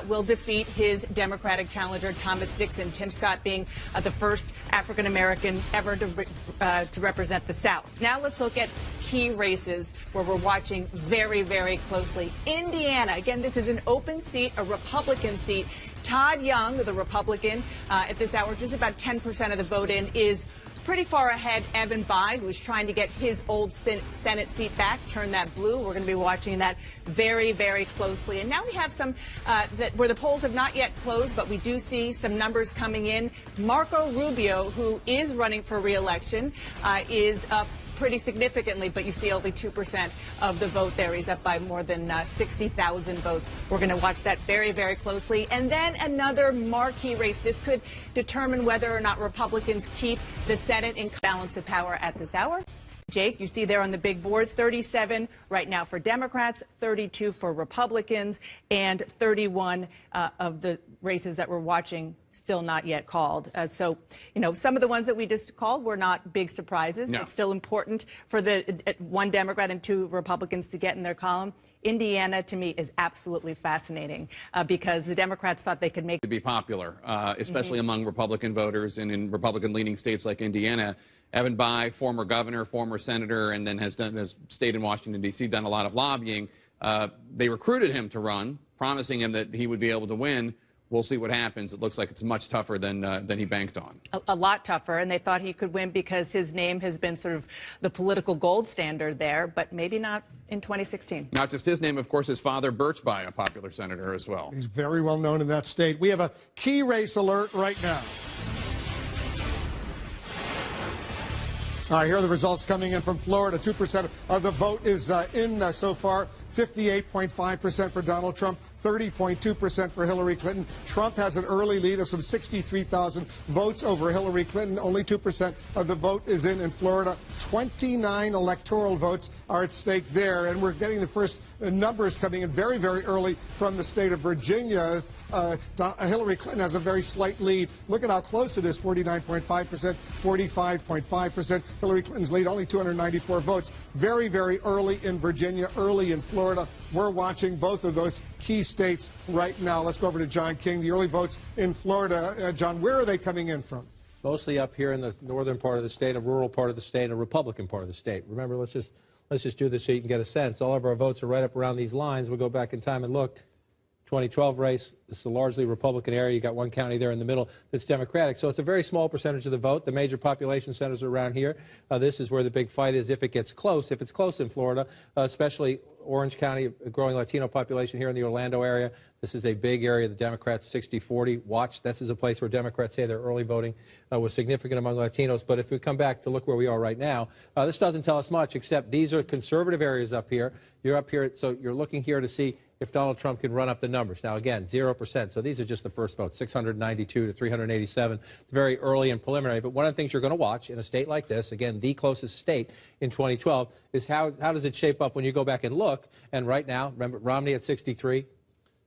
will defeat his Democratic challenger, Thomas Dixon. Tim Scott being the first African-American ever to represent the South. Now let's look at key races where we're watching very, very closely. Indiana, again, this is an open seat, a Republican seat. Todd Young, the Republican, at this hour, just about 10% of the vote in, is pretty far ahead. Evan Bayh, who is trying to get his old Senate seat back, turn that blue. We're going to be watching that very, very closely. And now we have some where the polls have not yet closed, but we do see some numbers coming in. Marco Rubio, who is running for re-election, is up pretty significantly, but you see only 2% of the vote there. He's up by more than 60,000 votes. We're going to watch that very, very closely. And then another marquee race. This could determine whether or not Republicans keep the Senate in balance of power at this hour. Jake, you see there on the big board, 37 right now for Democrats, 32 for Republicans, and 31 of the races that we're watching still not yet called. So, you know, some of the ones that we just called were not big surprises, but still important for the one Democrat and two Republicans to get in their column. Indiana, to me, is absolutely fascinating because the Democrats thought they could make to be popular, especially among Republican voters and in Republican-leaning states like Indiana. Evan Bayh, former governor, former senator, and then has stayed in Washington, D.C., done a lot of lobbying. They recruited him to run, promising him that he would be able to win. We'll see what happens. It looks like it's much tougher than he banked on. A lot tougher, and they thought he could win because his name has been sort of the political gold standard there, but maybe not in 2016. Not just his name, of course, his father, Birch Bayh, a popular senator as well. He's very well known in that state. We have a key race alert right now. All right, here are the results coming in from Florida. 2% of the vote is in so far. 58.5% for Donald Trump, 30.2% for Hillary Clinton. Trump has an early lead of some 63,000 votes over Hillary Clinton. Only 2% of the vote is in Florida. 29 electoral votes are at stake there. And we're getting the first numbers coming in very, very early from the state of Virginia. Hillary Clinton has a very slight lead. Look at how close it is, 49.5%, 45.5%. Hillary Clinton's lead, only 294 votes. Very, very early in Virginia, early in Florida. We're watching both of those key states right now. Let's go over to John King. The early votes in Florida. John, where are they coming in from? Mostly up here in the northern part of the state, a rural part of the state, a Republican part of the state. Remember, let's just do this so you can get a sense. All of our votes are right up around these lines. We'll go back in time and look. 2012 race, this is a largely Republican area. You got one county there in the middle that's Democratic. So it's a very small percentage of the vote. The major population centers are around here. This is where the big fight is if it gets close. If it's close in Florida, especially Orange County, a growing Latino population here in the Orlando area. This is a big area. The Democrats 60-40. Watch, this is a place where Democrats say their early voting was significant among Latinos. But if we come back to look where we are right now, this doesn't tell us much, except these are conservative areas up here. You're up here, so you're looking here to see if Donald Trump can run up the numbers. Now, again, 0%. So these are just the first votes, 692 to 387. It's very early and preliminary. But one of the things you're going to watch in a state like this, again, the closest state in 2012, is how does it shape up when you go back and look. And right now, remember, Romney at 63.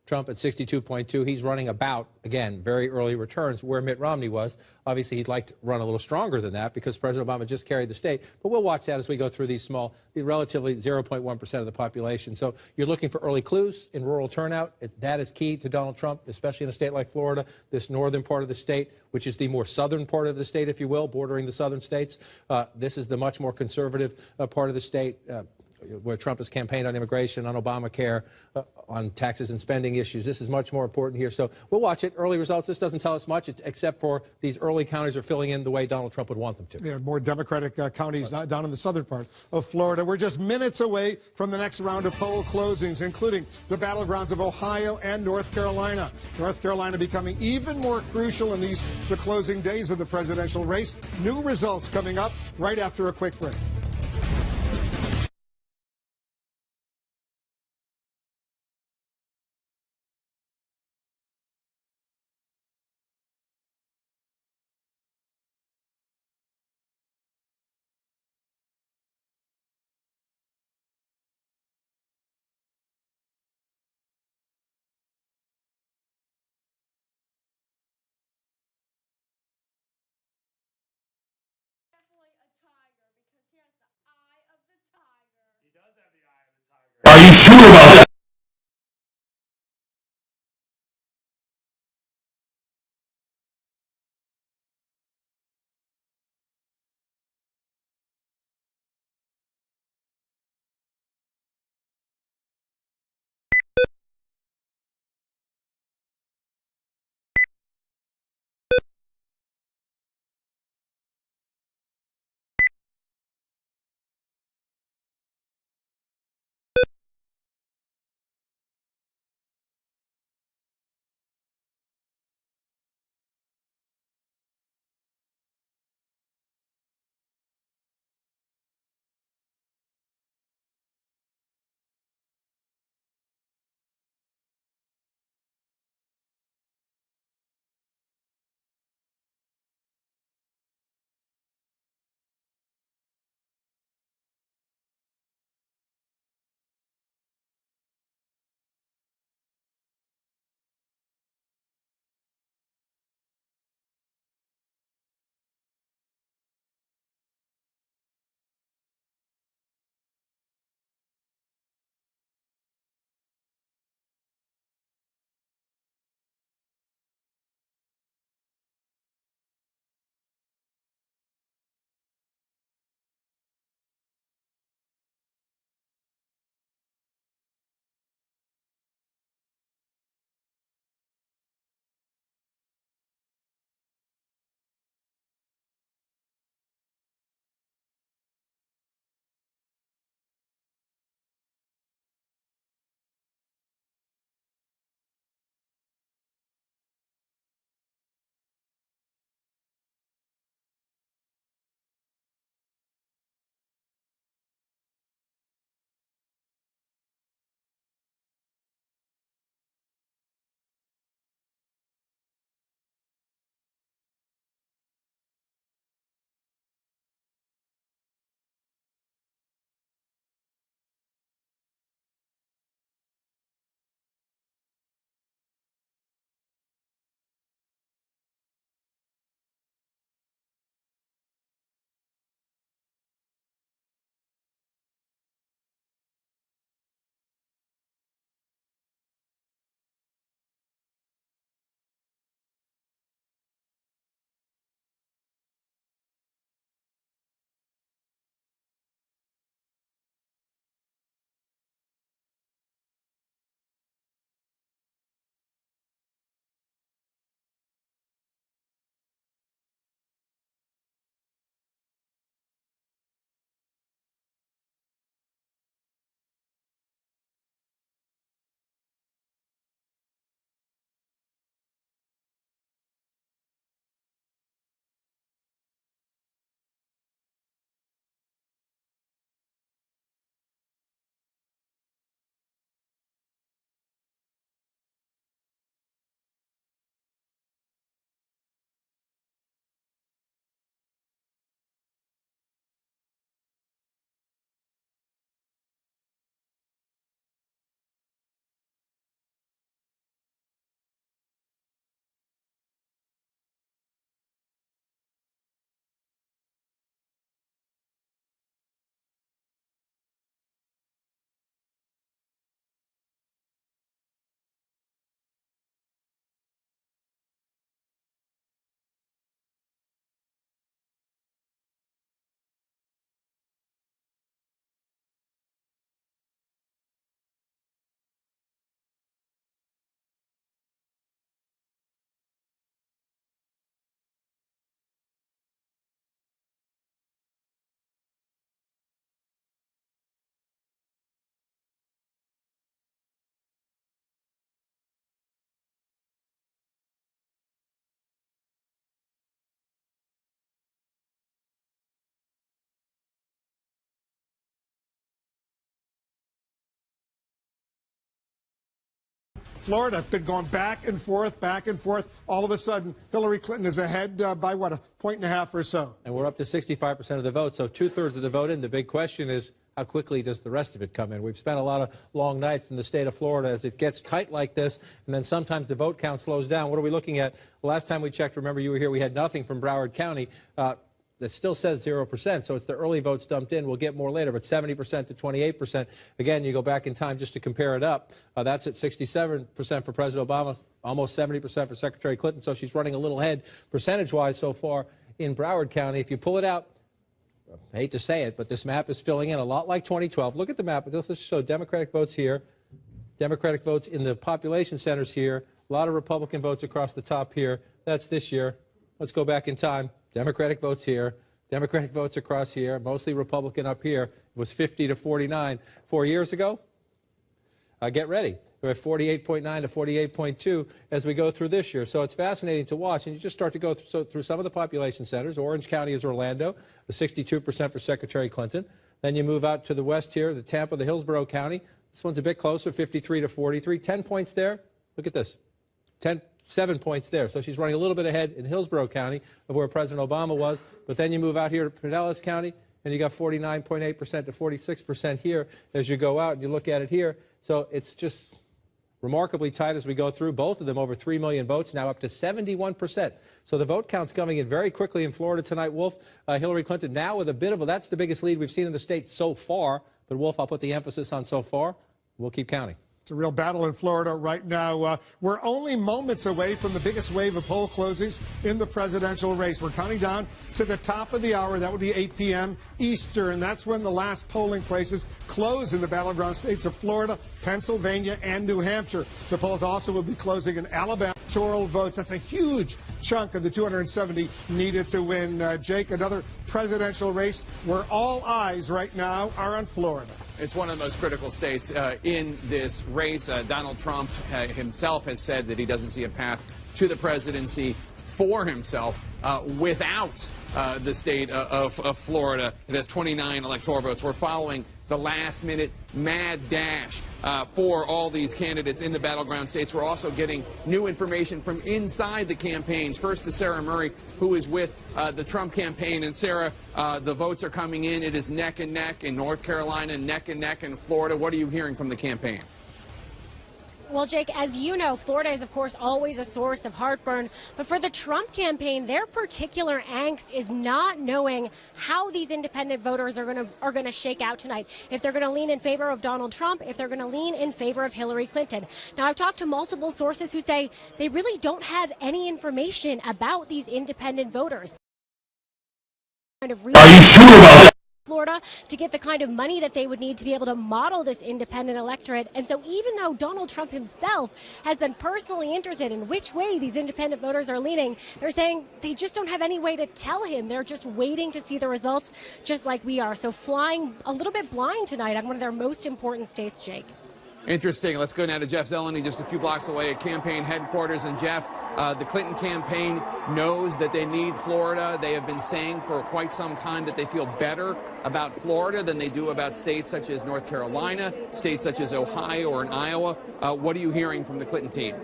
Trump at 62.2. He's running about, again, very early returns where Mitt Romney was. Obviously, he'd like to run a little stronger than that because President Obama just carried the state. But we'll watch that as we go through these relatively 0.1% of the population. So you're looking for early clues in rural turnout. That is key to Donald Trump, especially in a state like Florida, this northern part of the state, which is the more southern part of the state, if you will, bordering the southern states. This is the much more conservative part of the state. Where Trump has campaigned on immigration, on Obamacare, on taxes and spending issues. This is much more important here. So we'll watch it. Early results, this doesn't tell us much, except for these early counties are filling in the way Donald Trump would want them to. Yeah, more Democratic counties down in the southern part of Florida. We're just minutes away from the next round of poll closings, including the battlegrounds of Ohio and North Carolina. North Carolina becoming even more crucial in the closing days of the presidential race. New results coming up right after a quick break. Are you sure about that? Florida, been going back and forth, back and forth. All of a sudden, Hillary Clinton is ahead by, what, a 1.5 or so. And we're up to 65% of the vote, so 2/3 of the vote in. The big question is, how quickly does the rest of it come in? We've spent a lot of long nights in the state of Florida as it gets tight like this, and then sometimes the vote count slows down. What are we looking at? Last time we checked, remember you were here, we had nothing from Broward County. That still says 0%, so it's the early votes dumped in. We'll get more later, but 70% to 28%. Again, you go back in time just to compare it up. That's at 67% for President Obama, almost 70% for Secretary Clinton, so she's running a little ahead percentage-wise so far in Broward County. If you pull it out, I hate to say it, but this map is filling in a lot like 2012. Look at the map. Let's just show Democratic votes here, Democratic votes in the population centers here, a lot of Republican votes across the top here. That's this year. Let's go back in time. Democratic votes here, Democratic votes across here, mostly Republican up here. It was 50 to 49 4 years ago. Get ready. We're at 48.9 to 48.2 as we go through this year. So it's fascinating to watch. And you just start to go through some of the population centers. Orange County is Orlando, the 62% for Secretary Clinton. Then you move out to the west here, the Tampa, the Hillsborough County. This one's a bit closer, 53 to 43. 10 points there. Look at this. 7 points there. So she's running a little bit ahead in Hillsborough County of where President Obama was. But then you move out here to Pinellas County, and you got 49.8% to 46% here as you go out and you look at it here. So it's just remarkably tight as we go through. Both of them over 3 million votes, now up to 71%. So the vote count's coming in very quickly in Florida tonight, Wolf. Hillary Clinton now with a bit of that's the biggest lead we've seen in the state so far. But, Wolf, I'll put the emphasis on so far. We'll keep counting. It's a real battle in Florida right now. We're only moments away from the biggest wave of poll closings in the presidential race. We're counting down to the top of the hour. That would be 8 p.m. Eastern. That's when the last polling places close in the battleground states of Florida, Pennsylvania, and New Hampshire. The polls also will be closing in Alabama. Electoral votes. That's a huge chunk of the 270 needed to win. Jake, another presidential race where all eyes right now are on Florida. It's one of the most critical states in this race. Donald Trump himself has said that he doesn't see a path to the presidency for himself without the state of Florida. It has 29 electoral votes. We're following the last-minute mad dash for all these candidates in the battleground states. We're also getting new information from inside the campaigns. First to Sarah Murray, who is with the Trump campaign. And Sarah, the votes are coming in. It is neck and neck in North Carolina, neck and neck in Florida. What are you hearing from the campaign? Well, Jake, as you know, Florida is, of course, always a source of heartburn. But for the Trump campaign, their particular angst is not knowing how these independent voters are going to shake out tonight. If they're going to lean in favor of Donald Trump, if they're going to lean in favor of Hillary Clinton. Now, I've talked to multiple sources who say they really don't have any information about these independent voters. Are you sure about that? Florida to get the kind of money that they would need to be able to model this independent electorate. And so even though Donald Trump himself has been personally interested in which way these independent voters are leaning, they're saying they just don't have any way to tell him. They're just waiting to see the results just like we are. So flying a little bit blind tonight on one of their most important states, Jake. Interesting. Let's go now to Jeff Zeleny, just a few blocks away at campaign headquarters. And Jeff, the Clinton campaign knows that they need Florida. They have been saying for quite some time that they feel better about Florida than they do about states such as North Carolina, states such as Ohio or in Iowa. What are you hearing from the Clinton team?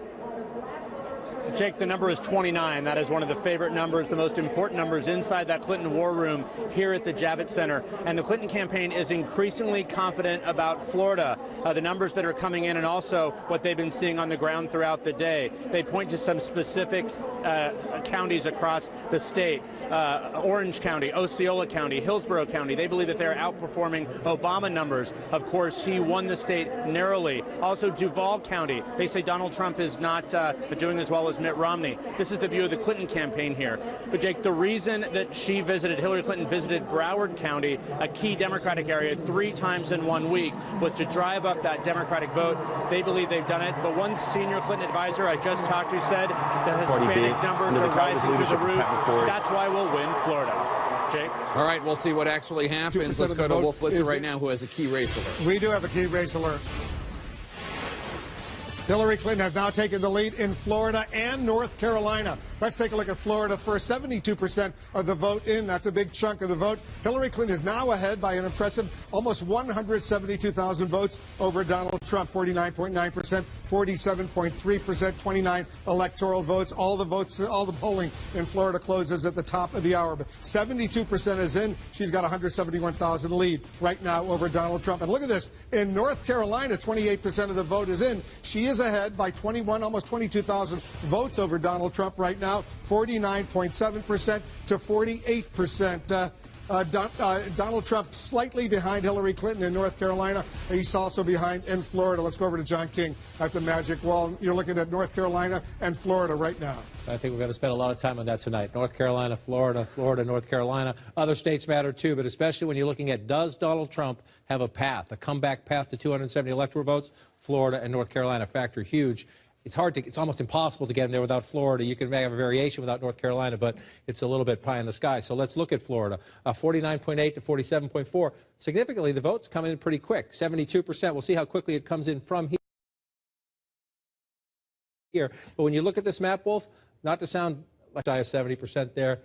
Jake, the number is 29. That is one of the favorite numbers, the most important numbers inside that Clinton war room here at the Javits Center. And the Clinton campaign is increasingly confident about Florida, the numbers that are coming in and also what they've been seeing on the ground throughout the day. They point to some specific counties across the state, Orange County, Osceola County, Hillsborough County. They believe that they're outperforming Obama numbers. Of course, he won the state narrowly. Also, Duval County. They say Donald Trump is not doing as well as Mitt Romney. This is the view of the Clinton campaign here. But, Jake, the reason that Hillary Clinton visited Broward County, a key Democratic area, 3 times in 1 week, was to drive up that Democratic vote. They believe they've done it. But one senior Clinton advisor I just talked to said the Hispanic numbers are rising through the roof. That's why we'll win Florida. Jake? All right, we'll see what actually happens. Let's go to Wolf Blitzer right now, who has a key race alert. We do have a key race alert. Hillary Clinton has now taken the lead in Florida and North Carolina. Let's take a look at Florida first. 72% of the vote in. That's a big chunk of the vote. Hillary Clinton is now ahead by an impressive almost 172,000 votes over Donald Trump. 49.9%, 47.3%, 29 electoral votes. All the polling in Florida closes at the top of the hour. But 72% is in. She's got 171,000 lead right now over Donald Trump. And look at this. In North Carolina, 28% of the vote is in. She is ahead by 21, almost 22,000 votes over Donald Trump right now, 49.7% to 48%. Donald Trump slightly behind Hillary Clinton in North Carolina. He's also behind in Florida. Let's go over to John King at the Magic Wall. You're looking at North Carolina and Florida right now. I think we're going to spend a lot of time on that tonight. North Carolina, Florida, North Carolina. Other states matter too, but especially when you're looking at, does Donald Trump have a path, a comeback path to 270 electoral votes? Florida and North Carolina factor huge. It's almost impossible to get him there without Florida. You can have a variation without North Carolina, but it's a little bit pie in the sky. So let's look at Florida. 49.8 to 47.4. Significantly, the votes come in pretty quick. 72%. We'll see how quickly it comes in from here. But when you look at this map, Wolf, not to sound like I have 70% there.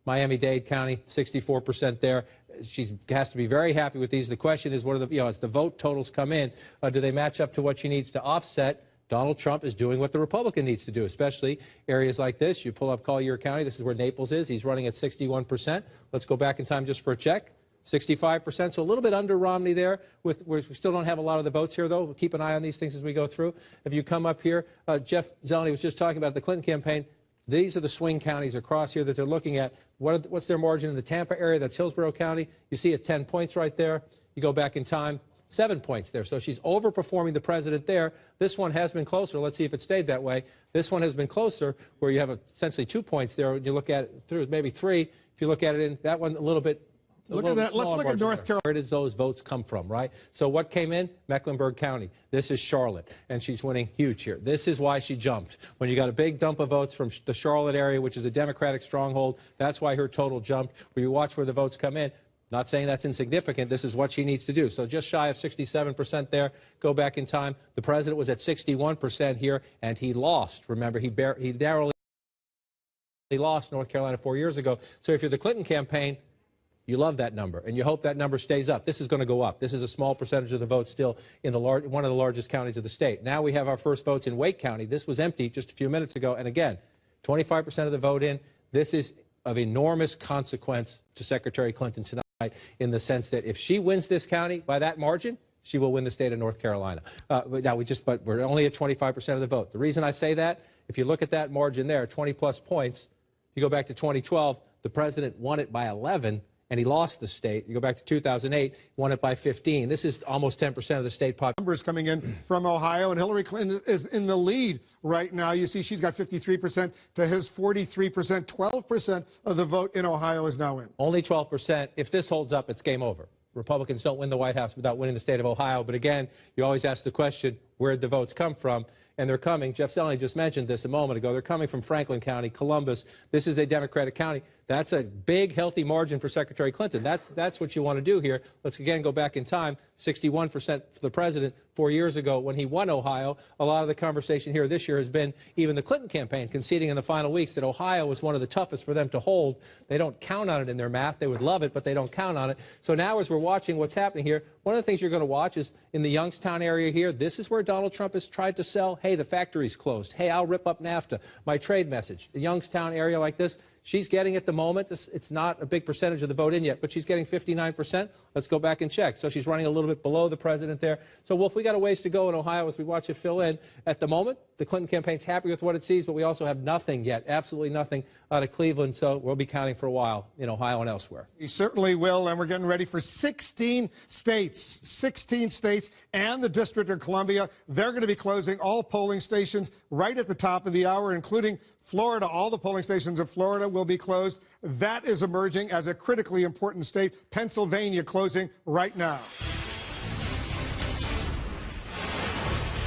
Miami-Dade County, 64% there. She has to be very happy with these. The question is, what are the, as the vote totals come in, do they match up to what she needs to offset? Donald Trump is doing what the Republican needs to do, especially areas like this. You pull up Collier County. This is where Naples is. He's running at 61%. Let's go back in time just for a check. 65%, so a little bit under Romney there. We still don't have a lot of the votes here, though. We'll keep an eye on these things as we go through. If you come up here, Jeff Zeleny was just talking about the Clinton campaign. These are the swing counties across here that they're looking at. What's their margin in the Tampa area? That's Hillsborough County. You see it 10 points right there. You go back in time. 7 points there. So she's overperforming the president there. This one has been closer. Let's see if it stayed that way. This one has been closer, where you have essentially 2 points there. When you look at it through, maybe 3. If you look at it in that one, a little bit. Look at that. Let's look at North Carolina. Where did those votes come from, right? So what came in? Mecklenburg County. This is Charlotte, and she's winning huge here. This is why she jumped. When you got a big dump of votes from the Charlotte area, which is a Democratic stronghold, that's why her total jumped. Where you watch where the votes come in. Not saying that's insignificant. This is what she needs to do. So just shy of 67% there. Go back in time. The president was at 61% here, and he lost. Remember, he narrowly lost North Carolina 4 years ago. So if you're the Clinton campaign, you love that number, and you hope that number stays up. This is going to go up. This is a small percentage of the votes still in one of the largest counties of the state. Now we have our first votes in Wake County. This was empty just a few minutes ago. And again, 25% of the vote in. This is of enormous consequence to Secretary Clinton tonight, in the sense that if she wins this county by that margin, she will win the state of North Carolina. But we're only at 25% of the vote. The reason I say that, if you look at that margin there, 20-plus points, you go back to 2012, the president won it by 11, and he lost the state. You go back to 2008, won it by 15. This is almost 10% of the state population. Numbers coming in from Ohio, and Hillary Clinton is in the lead right now. You see she's got 53% to his 43%. 12% of the vote in Ohio is now in. Only 12%. If this holds up, it's game over. Republicans don't win the White House without winning the state of Ohio. But again, you always ask the question, where did the votes come from? And they're coming. Jeff Zeleny just mentioned this a moment ago. They're coming from Franklin County, Columbus. This is a Democratic county. That's a big, healthy margin for Secretary Clinton. That's what you want to do here. Let's again go back in time. 61% for the president 4 years ago when he won Ohio. A lot of the conversation here this year has been even the Clinton campaign conceding in the final weeks that Ohio was one of the toughest for them to hold. They don't count on it in their math. They would love it, but they don't count on it. So now as we're watching what's happening here, one of the things you're going to watch is in the Youngstown area here, this is where Donald Trump has tried to sell, hey, the factory's closed. Hey, I'll rip up NAFTA. My trade message. The Youngstown area like this, she's getting at the moment. It's not a big percentage of the vote in yet, but she's getting 59%. Let's go back and check. So she's running a little bit below the president there. So, Wolf, we got a ways to go in Ohio as we watch it fill in. At the moment, the Clinton campaign's happy with what it sees, but we also have nothing yet, absolutely nothing out of Cleveland. So we'll be counting for a while in Ohio and elsewhere. We certainly will, and we're getting ready for 16 states. 16 states and the District of Columbia. They're going to be closing all polling stations right at the top of the hour, including Florida. All the polling stations in Florida will be closed. That is emerging as a critically important state. Pennsylvania closing right now.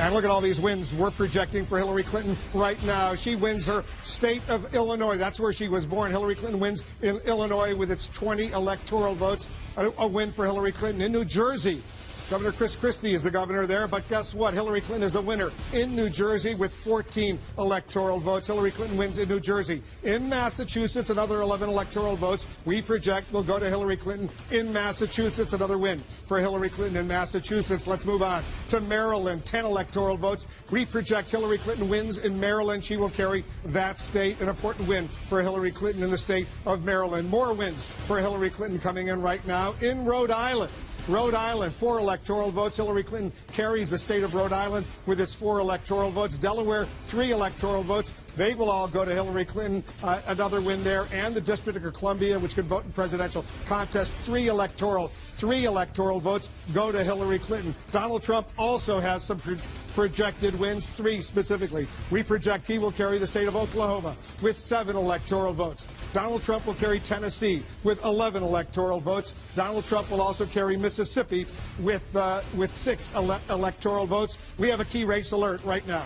And look at all these wins we're projecting for Hillary Clinton right now. She wins her state of Illinois. That's where she was born. Hillary Clinton wins in Illinois with its 20 electoral votes. A win for Hillary Clinton. In New Jersey, Governor Chris Christie is the governor there, but guess what? Hillary Clinton is the winner in New Jersey with 14 electoral votes. Hillary Clinton wins in New Jersey. In Massachusetts, another 11 electoral votes. We project will go to Hillary Clinton in Massachusetts. Another win for Hillary Clinton in Massachusetts. Let's move on to Maryland. 10 electoral votes. We project Hillary Clinton wins in Maryland. She will carry that state. An important win for Hillary Clinton in the state of Maryland. More wins for Hillary Clinton coming in right now in Rhode Island. Rhode Island, 4 electoral votes. Hillary Clinton carries the state of Rhode Island with its 4 electoral votes. Delaware, 3 electoral votes. They will all go to Hillary Clinton. Another win there. And the District of Columbia, which could vote in presidential contest, 3 electoral votes go to Hillary Clinton. Donald Trump also has some projected wins, 3 specifically. We project he will carry the state of Oklahoma with 7 electoral votes. Donald Trump will carry Tennessee with 11 electoral votes. Donald Trump will also carry Mississippi with 6 electoral votes. We have a key race alert right now.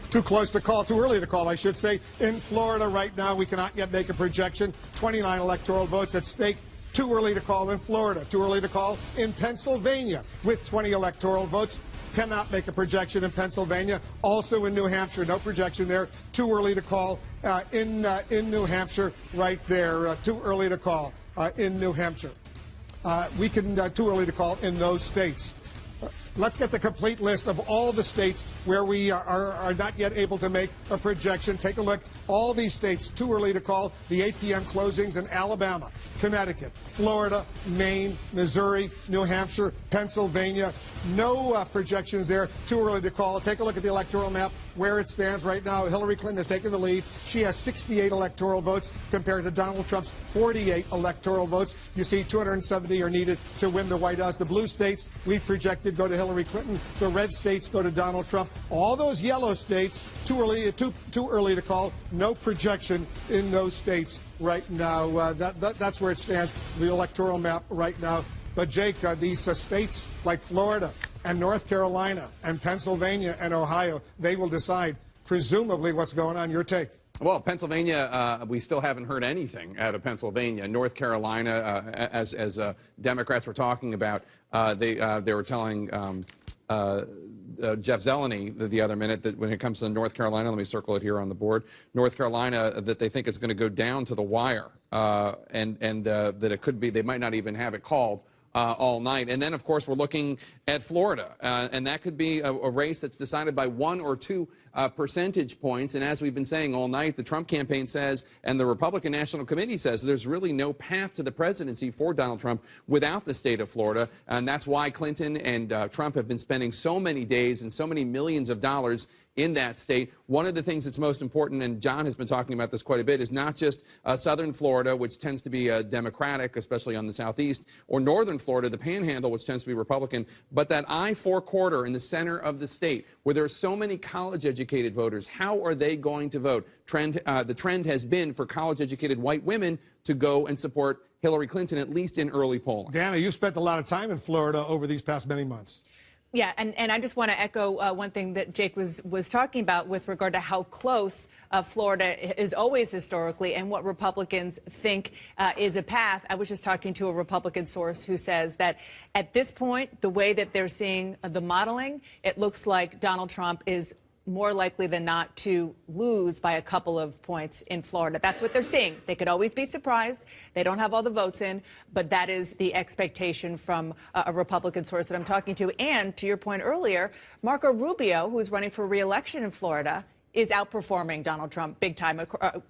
Too close to call, too early to call, I should say. In Florida right now, we cannot yet make a projection. 29 electoral votes at stake. Too early to call in Florida. Too early to call in Pennsylvania with 20 electoral votes. Cannot make a projection in Pennsylvania. Also in New Hampshire, no projection there. Too early to call in New Hampshire right there. Too early to call in New Hampshire. Too early to call in those states. Let's get the complete list of all the states where we are not yet able to make a projection. Take a look. All these states, too early to call. The 8 p.m. closings in Alabama, Connecticut, Florida, Maine, Missouri, New Hampshire, Pennsylvania. No projections there. Too early to call. Take a look at the electoral map where it stands right now. Hillary Clinton has taken the lead. She has 68 electoral votes compared to Donald Trump's 48 electoral votes. You see 270 are needed to win the White House. The blue states we've projected go to Hillary Clinton. The red states go to Donald Trump. All those yellow states, too early to call. No projection in those states right now. That's where it stands, the electoral map right now. But, Jake, these states like Florida and North Carolina and Pennsylvania and Ohio, they will decide, presumably, what's going on. Your take? Well, Pennsylvania, we still haven't heard anything out of Pennsylvania. North Carolina, as Democrats were talking about, they were telling Jeff Zeleny the other minute that when it comes to North Carolina, let me circle it here on the board, North Carolina, that they think it's going to go down to the wire, and that it could be, they might not even have it called all night. And then, of course, we're looking at Florida, and that could be a race that's decided by 1 or 2 percentage points. And as we've been saying all night, the Trump campaign says, and the Republican National Committee says, there's really no path to the presidency for Donald Trump without the state of Florida. And that's why Clinton and Trump have been spending so many days and so many millions of dollars in that state. One of the things that's most important, and John has been talking about this quite a bit, is not just southern Florida, which tends to be Democratic, especially on the southeast, or northern Florida, the Panhandle, which tends to be Republican, but that I-4 corridor in the center of the state, where there are so many college-educated voters. How are they going to vote? The trend has been for college-educated white women to go and support Hillary Clinton, at least in early polling. Dana, you've spent a lot of time in Florida over these past many months. Yeah, and I just want to echo one thing that Jake was talking about with regard to how close Florida is always historically and what Republicans think is a path. I was just talking to a Republican source who says that at this point, the way that they're seeing the modeling, it looks like Donald Trump is more likely than not to lose by a couple of points in Florida. That's what they're seeing. They could always be surprised. They don't have all the votes in, but that is the expectation from a Republican source that I'm talking to. And to your point earlier, Marco Rubio, who's running for re-election in Florida, is outperforming Donald Trump big time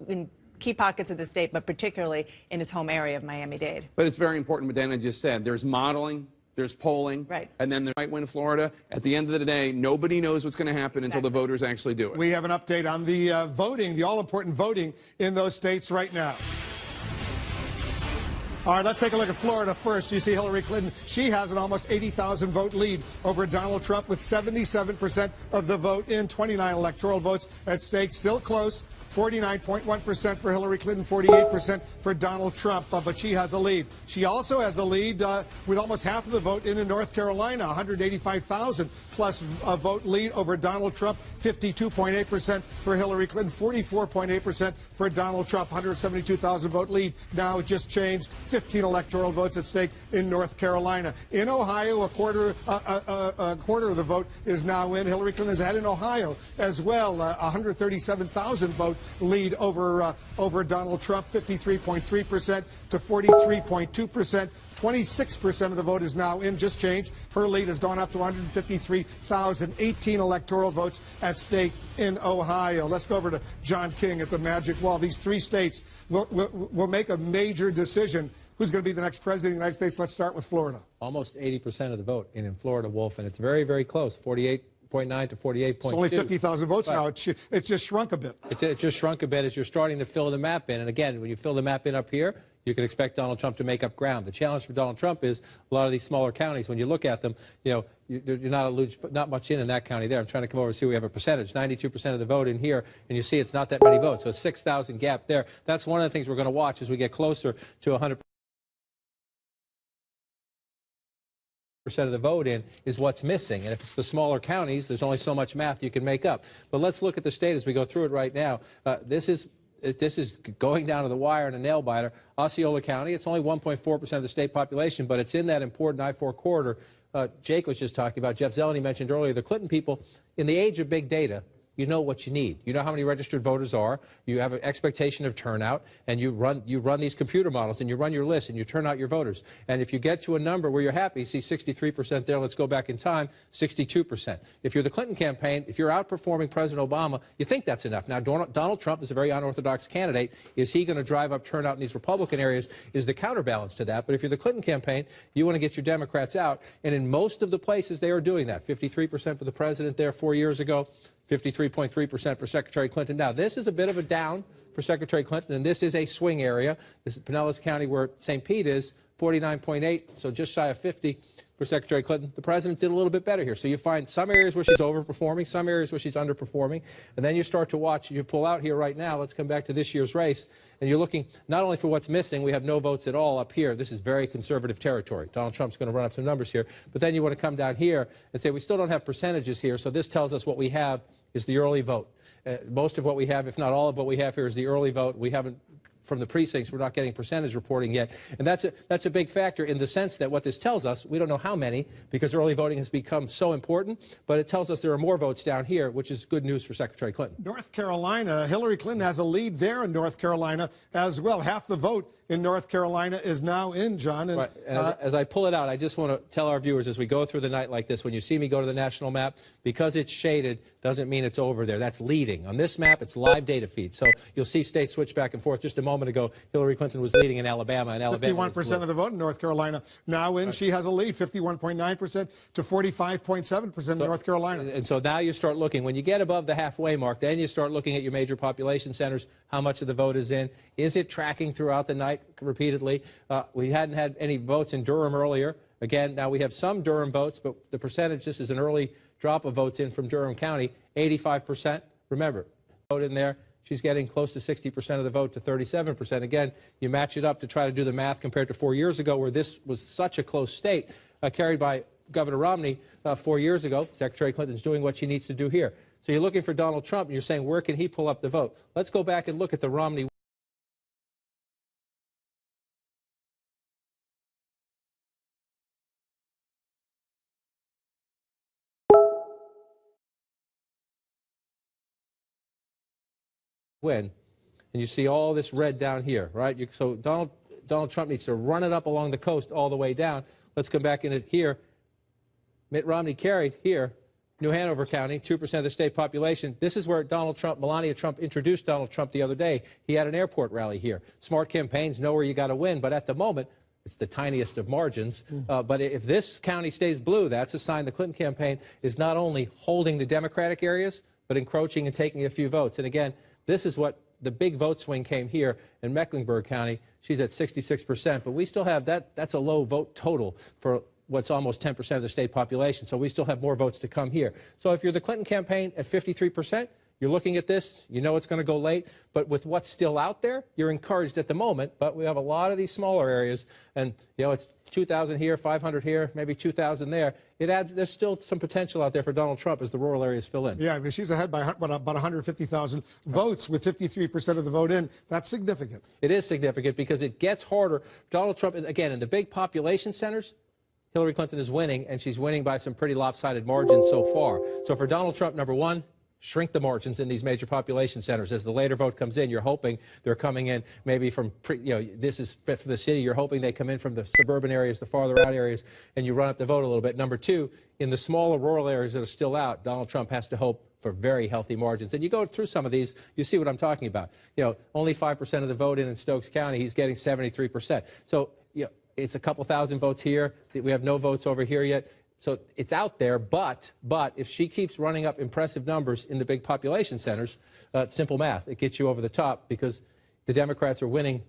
in key pockets of the state, but particularly in his home area of Miami-Dade. But it's very important what Dana just said. There's modeling. There's polling, right, and then they might win Florida. At the end of the day, nobody knows what's going to happen until the voters actually do it. We have an update on the voting, the all-important voting in those states right now. All right, let's take a look at Florida first. You see Hillary Clinton. She has an almost 80,000 vote lead over Donald Trump with 77% of the vote in, 29 electoral votes at stake. Still close. 49.1% for Hillary Clinton, 48% for Donald Trump, but she has a lead. She also has a lead with almost half of the vote in North Carolina, 185,000 plus vote lead over Donald Trump, 52.8% for Hillary Clinton, 44.8% for Donald Trump, 172,000 vote lead. Now it just changed, 15 electoral votes at stake in North Carolina. In Ohio, a quarter of the vote is now in. Hillary Clinton has had in Ohio as well, 137,000 vote lead over Donald Trump, 53.3% to 43.2%. 26% of the vote is now in, just changed. Her lead has gone up to 153,000, 18 electoral votes at stake in Ohio. Let's go over to John King at the Magic Wall. These three states will make a major decision. Who's going to be the next president of the United States? Let's start with Florida. Almost 80% of the vote in Florida, Wolf, and it's very, very close, 48.9 to 48.2. It's only 50,000 votes now. It's just shrunk a bit. It just shrunk a bit as you're starting to fill the map in. And again, when you fill the map in up here, you can expect Donald Trump to make up ground. The challenge for Donald Trump is a lot of these smaller counties, when you look at them, you're not much in that county there. I'm trying to come over and see we have a percentage, 92% of the vote in here, and you see it's not that many votes. So a 6,000 gap there. That's one of the things we're going to watch as we get closer to 100% of the vote in is what's missing. And if it's the smaller counties, there's only so much math you can make up. But let's look at the state as we go through it right now. This is going down to the wire in a nail biter. Osceola County, it's only 1.4% of the state population, but it's in that important I-4 corridor. Jake was just talking about, Jeff Zeleny mentioned earlier, the Clinton people, in the age of big data, you know what you need. You know how many registered voters are. You have an expectation of turnout, and you run these computer models, and you run your list, and you turn out your voters. And if you get to a number where you're happy, you see 63% there. Let's go back in time, 62%. If you're the Clinton campaign, if you're outperforming President Obama, you think that's enough. Now, Donald Trump is a very unorthodox candidate. Is he going to drive up turnout in these Republican areas? Is the counterbalance to that. But if you're the Clinton campaign, you want to get your Democrats out. And in most of the places, they are doing that. 53% for the president there 4 years ago. 53.3% for Secretary Clinton. Now, this is a bit of a down for Secretary Clinton, and this is a swing area. This is Pinellas County, where St. Pete is, 49.8, so just shy of 50 for Secretary Clinton. The president did a little bit better here. So you find some areas where she's overperforming, some areas where she's underperforming, and then you start to watch. You pull out here right now. Let's come back to this year's race, and you're looking not only for what's missing. We have no votes at all up here. This is very conservative territory. Donald Trump's going to run up some numbers here, but then you want to come down here and say we still don't have percentages here, so this tells us what we have is the early vote. Most of what we have, if not all of what we have here, is the early vote. We haven't, from the precincts, we're not getting percentage reporting yet. And that's a big factor in the sense that what this tells us, we don't know how many, because early voting has become so important, but it tells us there are more votes down here, which is good news for Secretary Clinton. North Carolina, Hillary Clinton has a lead there in North Carolina as well. Half the vote in North Carolina is now in, John. And, right. And as I pull it out, I just want to tell our viewers as we go through the night like this, when you see me go to the national map, because it's shaded doesn't mean it's over there. That's leading. On this map, it's live data feed. So you'll see states switch back and forth. Just a moment ago, Hillary Clinton was leading in Alabama, and Alabama 51% of the vote in North Carolina now in. Right. She has a lead, 51.9% to 45.7% in North Carolina. And so now you start looking. When you get above the halfway mark, then you start looking at your major population centers, how much of the vote is in. Is it tracking throughout the night repeatedly? We hadn't had any votes in Durham earlier. Again, now we have some Durham votes, but the percentage, this is an early drop of votes in from Durham County, 85%. Remember, vote in there. She's getting close to 60% of the vote to 37%. Again, you match it up to try to do the math compared to 4 years ago, where this was such a close state, carried by Governor Romney 4 years ago. Secretary Clinton's doing what she needs to do here. So you're looking for Donald Trump, and you're saying, where can he pull up the vote? Let's go back and look at the Romney win, and you see all this red down here, right? So Donald Trump needs to run it up along the coast all the way down. Let's come back in it here. Mitt Romney carried here, New Hanover County, 2% of the state population. This is where Melania Trump introduced Donald Trump the other day. He had an airport rally here. Smart campaigns know where you got to win, but at the moment, it's the tiniest of margins. But if this county stays blue, that's a sign the Clinton campaign is not only holding the Democratic areas, but encroaching and taking a few votes. And again, this is what the big vote swing came here in Mecklenburg County. She's at 66%, but we still have that's a low vote total for what's almost 10% of the state population. So we still have more votes to come here. So if you're the Clinton campaign at 53%, You're looking at this, you know it's going to go late, but with what's still out there, you're encouraged at the moment. But we have a lot of these smaller areas, and it's 2,000 here, 500 here, maybe 2,000 there. There's still some potential out there for Donald Trump as the rural areas fill in. Yeah, I mean, she's ahead by about 150,000 votes with 53% of the vote in. That's significant. It is significant because it gets harder. Donald Trump, again, in the big population centers, Hillary Clinton is winning, and she's winning by some pretty lopsided margins so far. So for Donald Trump, number one, shrink the margins in these major population centers. As the later vote comes in, you're hoping they're coming in maybe from, this is for the city, you're hoping they come in from the suburban areas, the farther out areas, and you run up the vote a little bit. Number two, in the smaller rural areas that are still out, Donald Trump has to hope for very healthy margins. And you go through some of these, you see what I'm talking about. Only 5% of the vote in Stokes County, he's getting 73%. So, it's a couple thousand votes here. We have no votes over here yet. So it's out there, but if she keeps running up impressive numbers in the big population centers, simple math, it gets you over the top because the Democrats are winning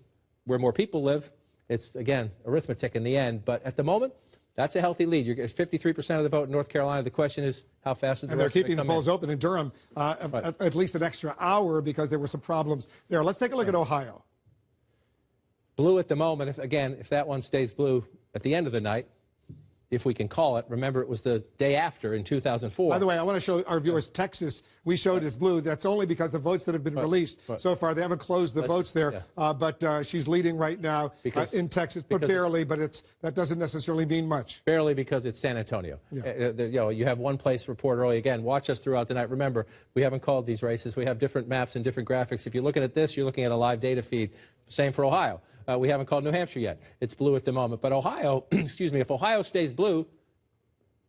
where more people live. It's, again, arithmetic in the end. But at the moment, that's a healthy lead. You're 53% of the vote in North Carolina. The question is, how fast is the And they're keeping the polls open in Durham at least an extra hour because there were some problems there. Let's take a look at Ohio. Blue at the moment, if that one stays blue at the end of the night, if we can call it. Remember, it was the day after in 2004. By the way, I want to show our viewers Texas. We showed it's blue. That's only because the votes that have been released so far, they haven't closed the votes there. But she's leading right now in Texas, but barely. But that doesn't necessarily mean much. Barely because it's San Antonio. Yeah. You have one place report early. Again, watch us throughout the night. Remember, we haven't called these races. We have different maps and different graphics. If you're looking at this, you're looking at a live data feed. Same for Ohio. We haven't called New Hampshire yet. It's blue at the moment. But Ohio, excuse me, if Ohio stays blue,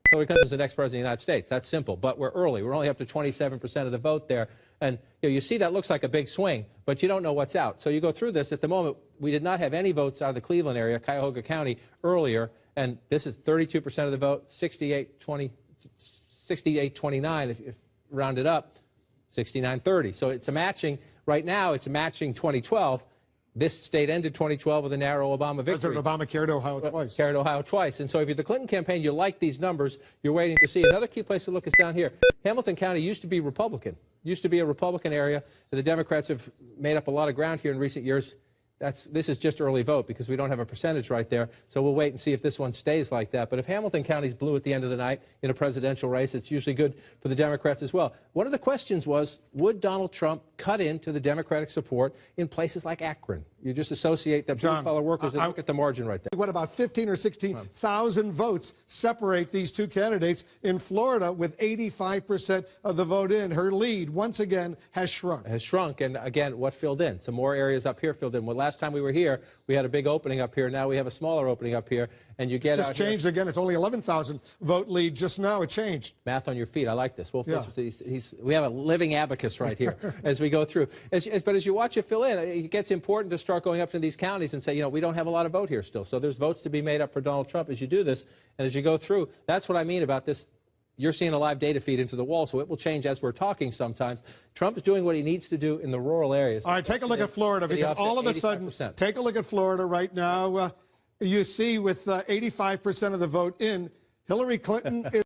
Hillary Clinton is the next president of the United States. That's simple. But we're early. We're only up to 27% of the vote there. And you see that looks like a big swing, but you don't know what's out. So you go through this. At the moment, we did not have any votes out of the Cleveland area, Cuyahoga County, earlier. And this is 32% of the vote, 68-29 if rounded up, 69-30. So it's a matching. Right now, it's a matching 2012. This state ended 2012 with a narrow Obama victory. President Obama carried Ohio twice. Carried Ohio twice. And so if you're the Clinton campaign, you like these numbers, you're waiting to see. Another key place to look is down here. Hamilton County used to be Republican. Used to be a Republican area. The Democrats have made up a lot of ground here in recent years. This is just early vote because we don't have a percentage right there. So we'll wait and see if this one stays like that. But if Hamilton County's blue at the end of the night in a presidential race, it's usually good for the Democrats as well. One of the questions was, would Donald Trump cut into the Democratic support in places like Akron? You just associate the blue-collar workers and look at the margin right there. What about 15 or 16,000 votes separate these two candidates? In Florida, with 85% of the vote in, her lead, once again, has shrunk. Has shrunk. And again, what filled in? Some more areas up here filled in. Well, last time we were here, we had a big opening up here. Now we have a smaller opening up here. And you get just changed again. It's only 11,000 vote lead. Just now it changed. Math on your feet. I like this. Well, we have a living abacus right here as we go through. But as you watch it fill in, it gets important to start going up to these counties and say, we don't have a lot of vote here still. So there's votes to be made up for Donald Trump as you do this. And as you go through, that's what I mean about this. You're seeing a live data feed into the wall, so it will change as we're talking sometimes. Trump is doing what he needs to do in the rural areas. All right, take a look at Florida, because all of a sudden, take a look at Florida right now. You see with 85% of the vote in, Hillary Clinton is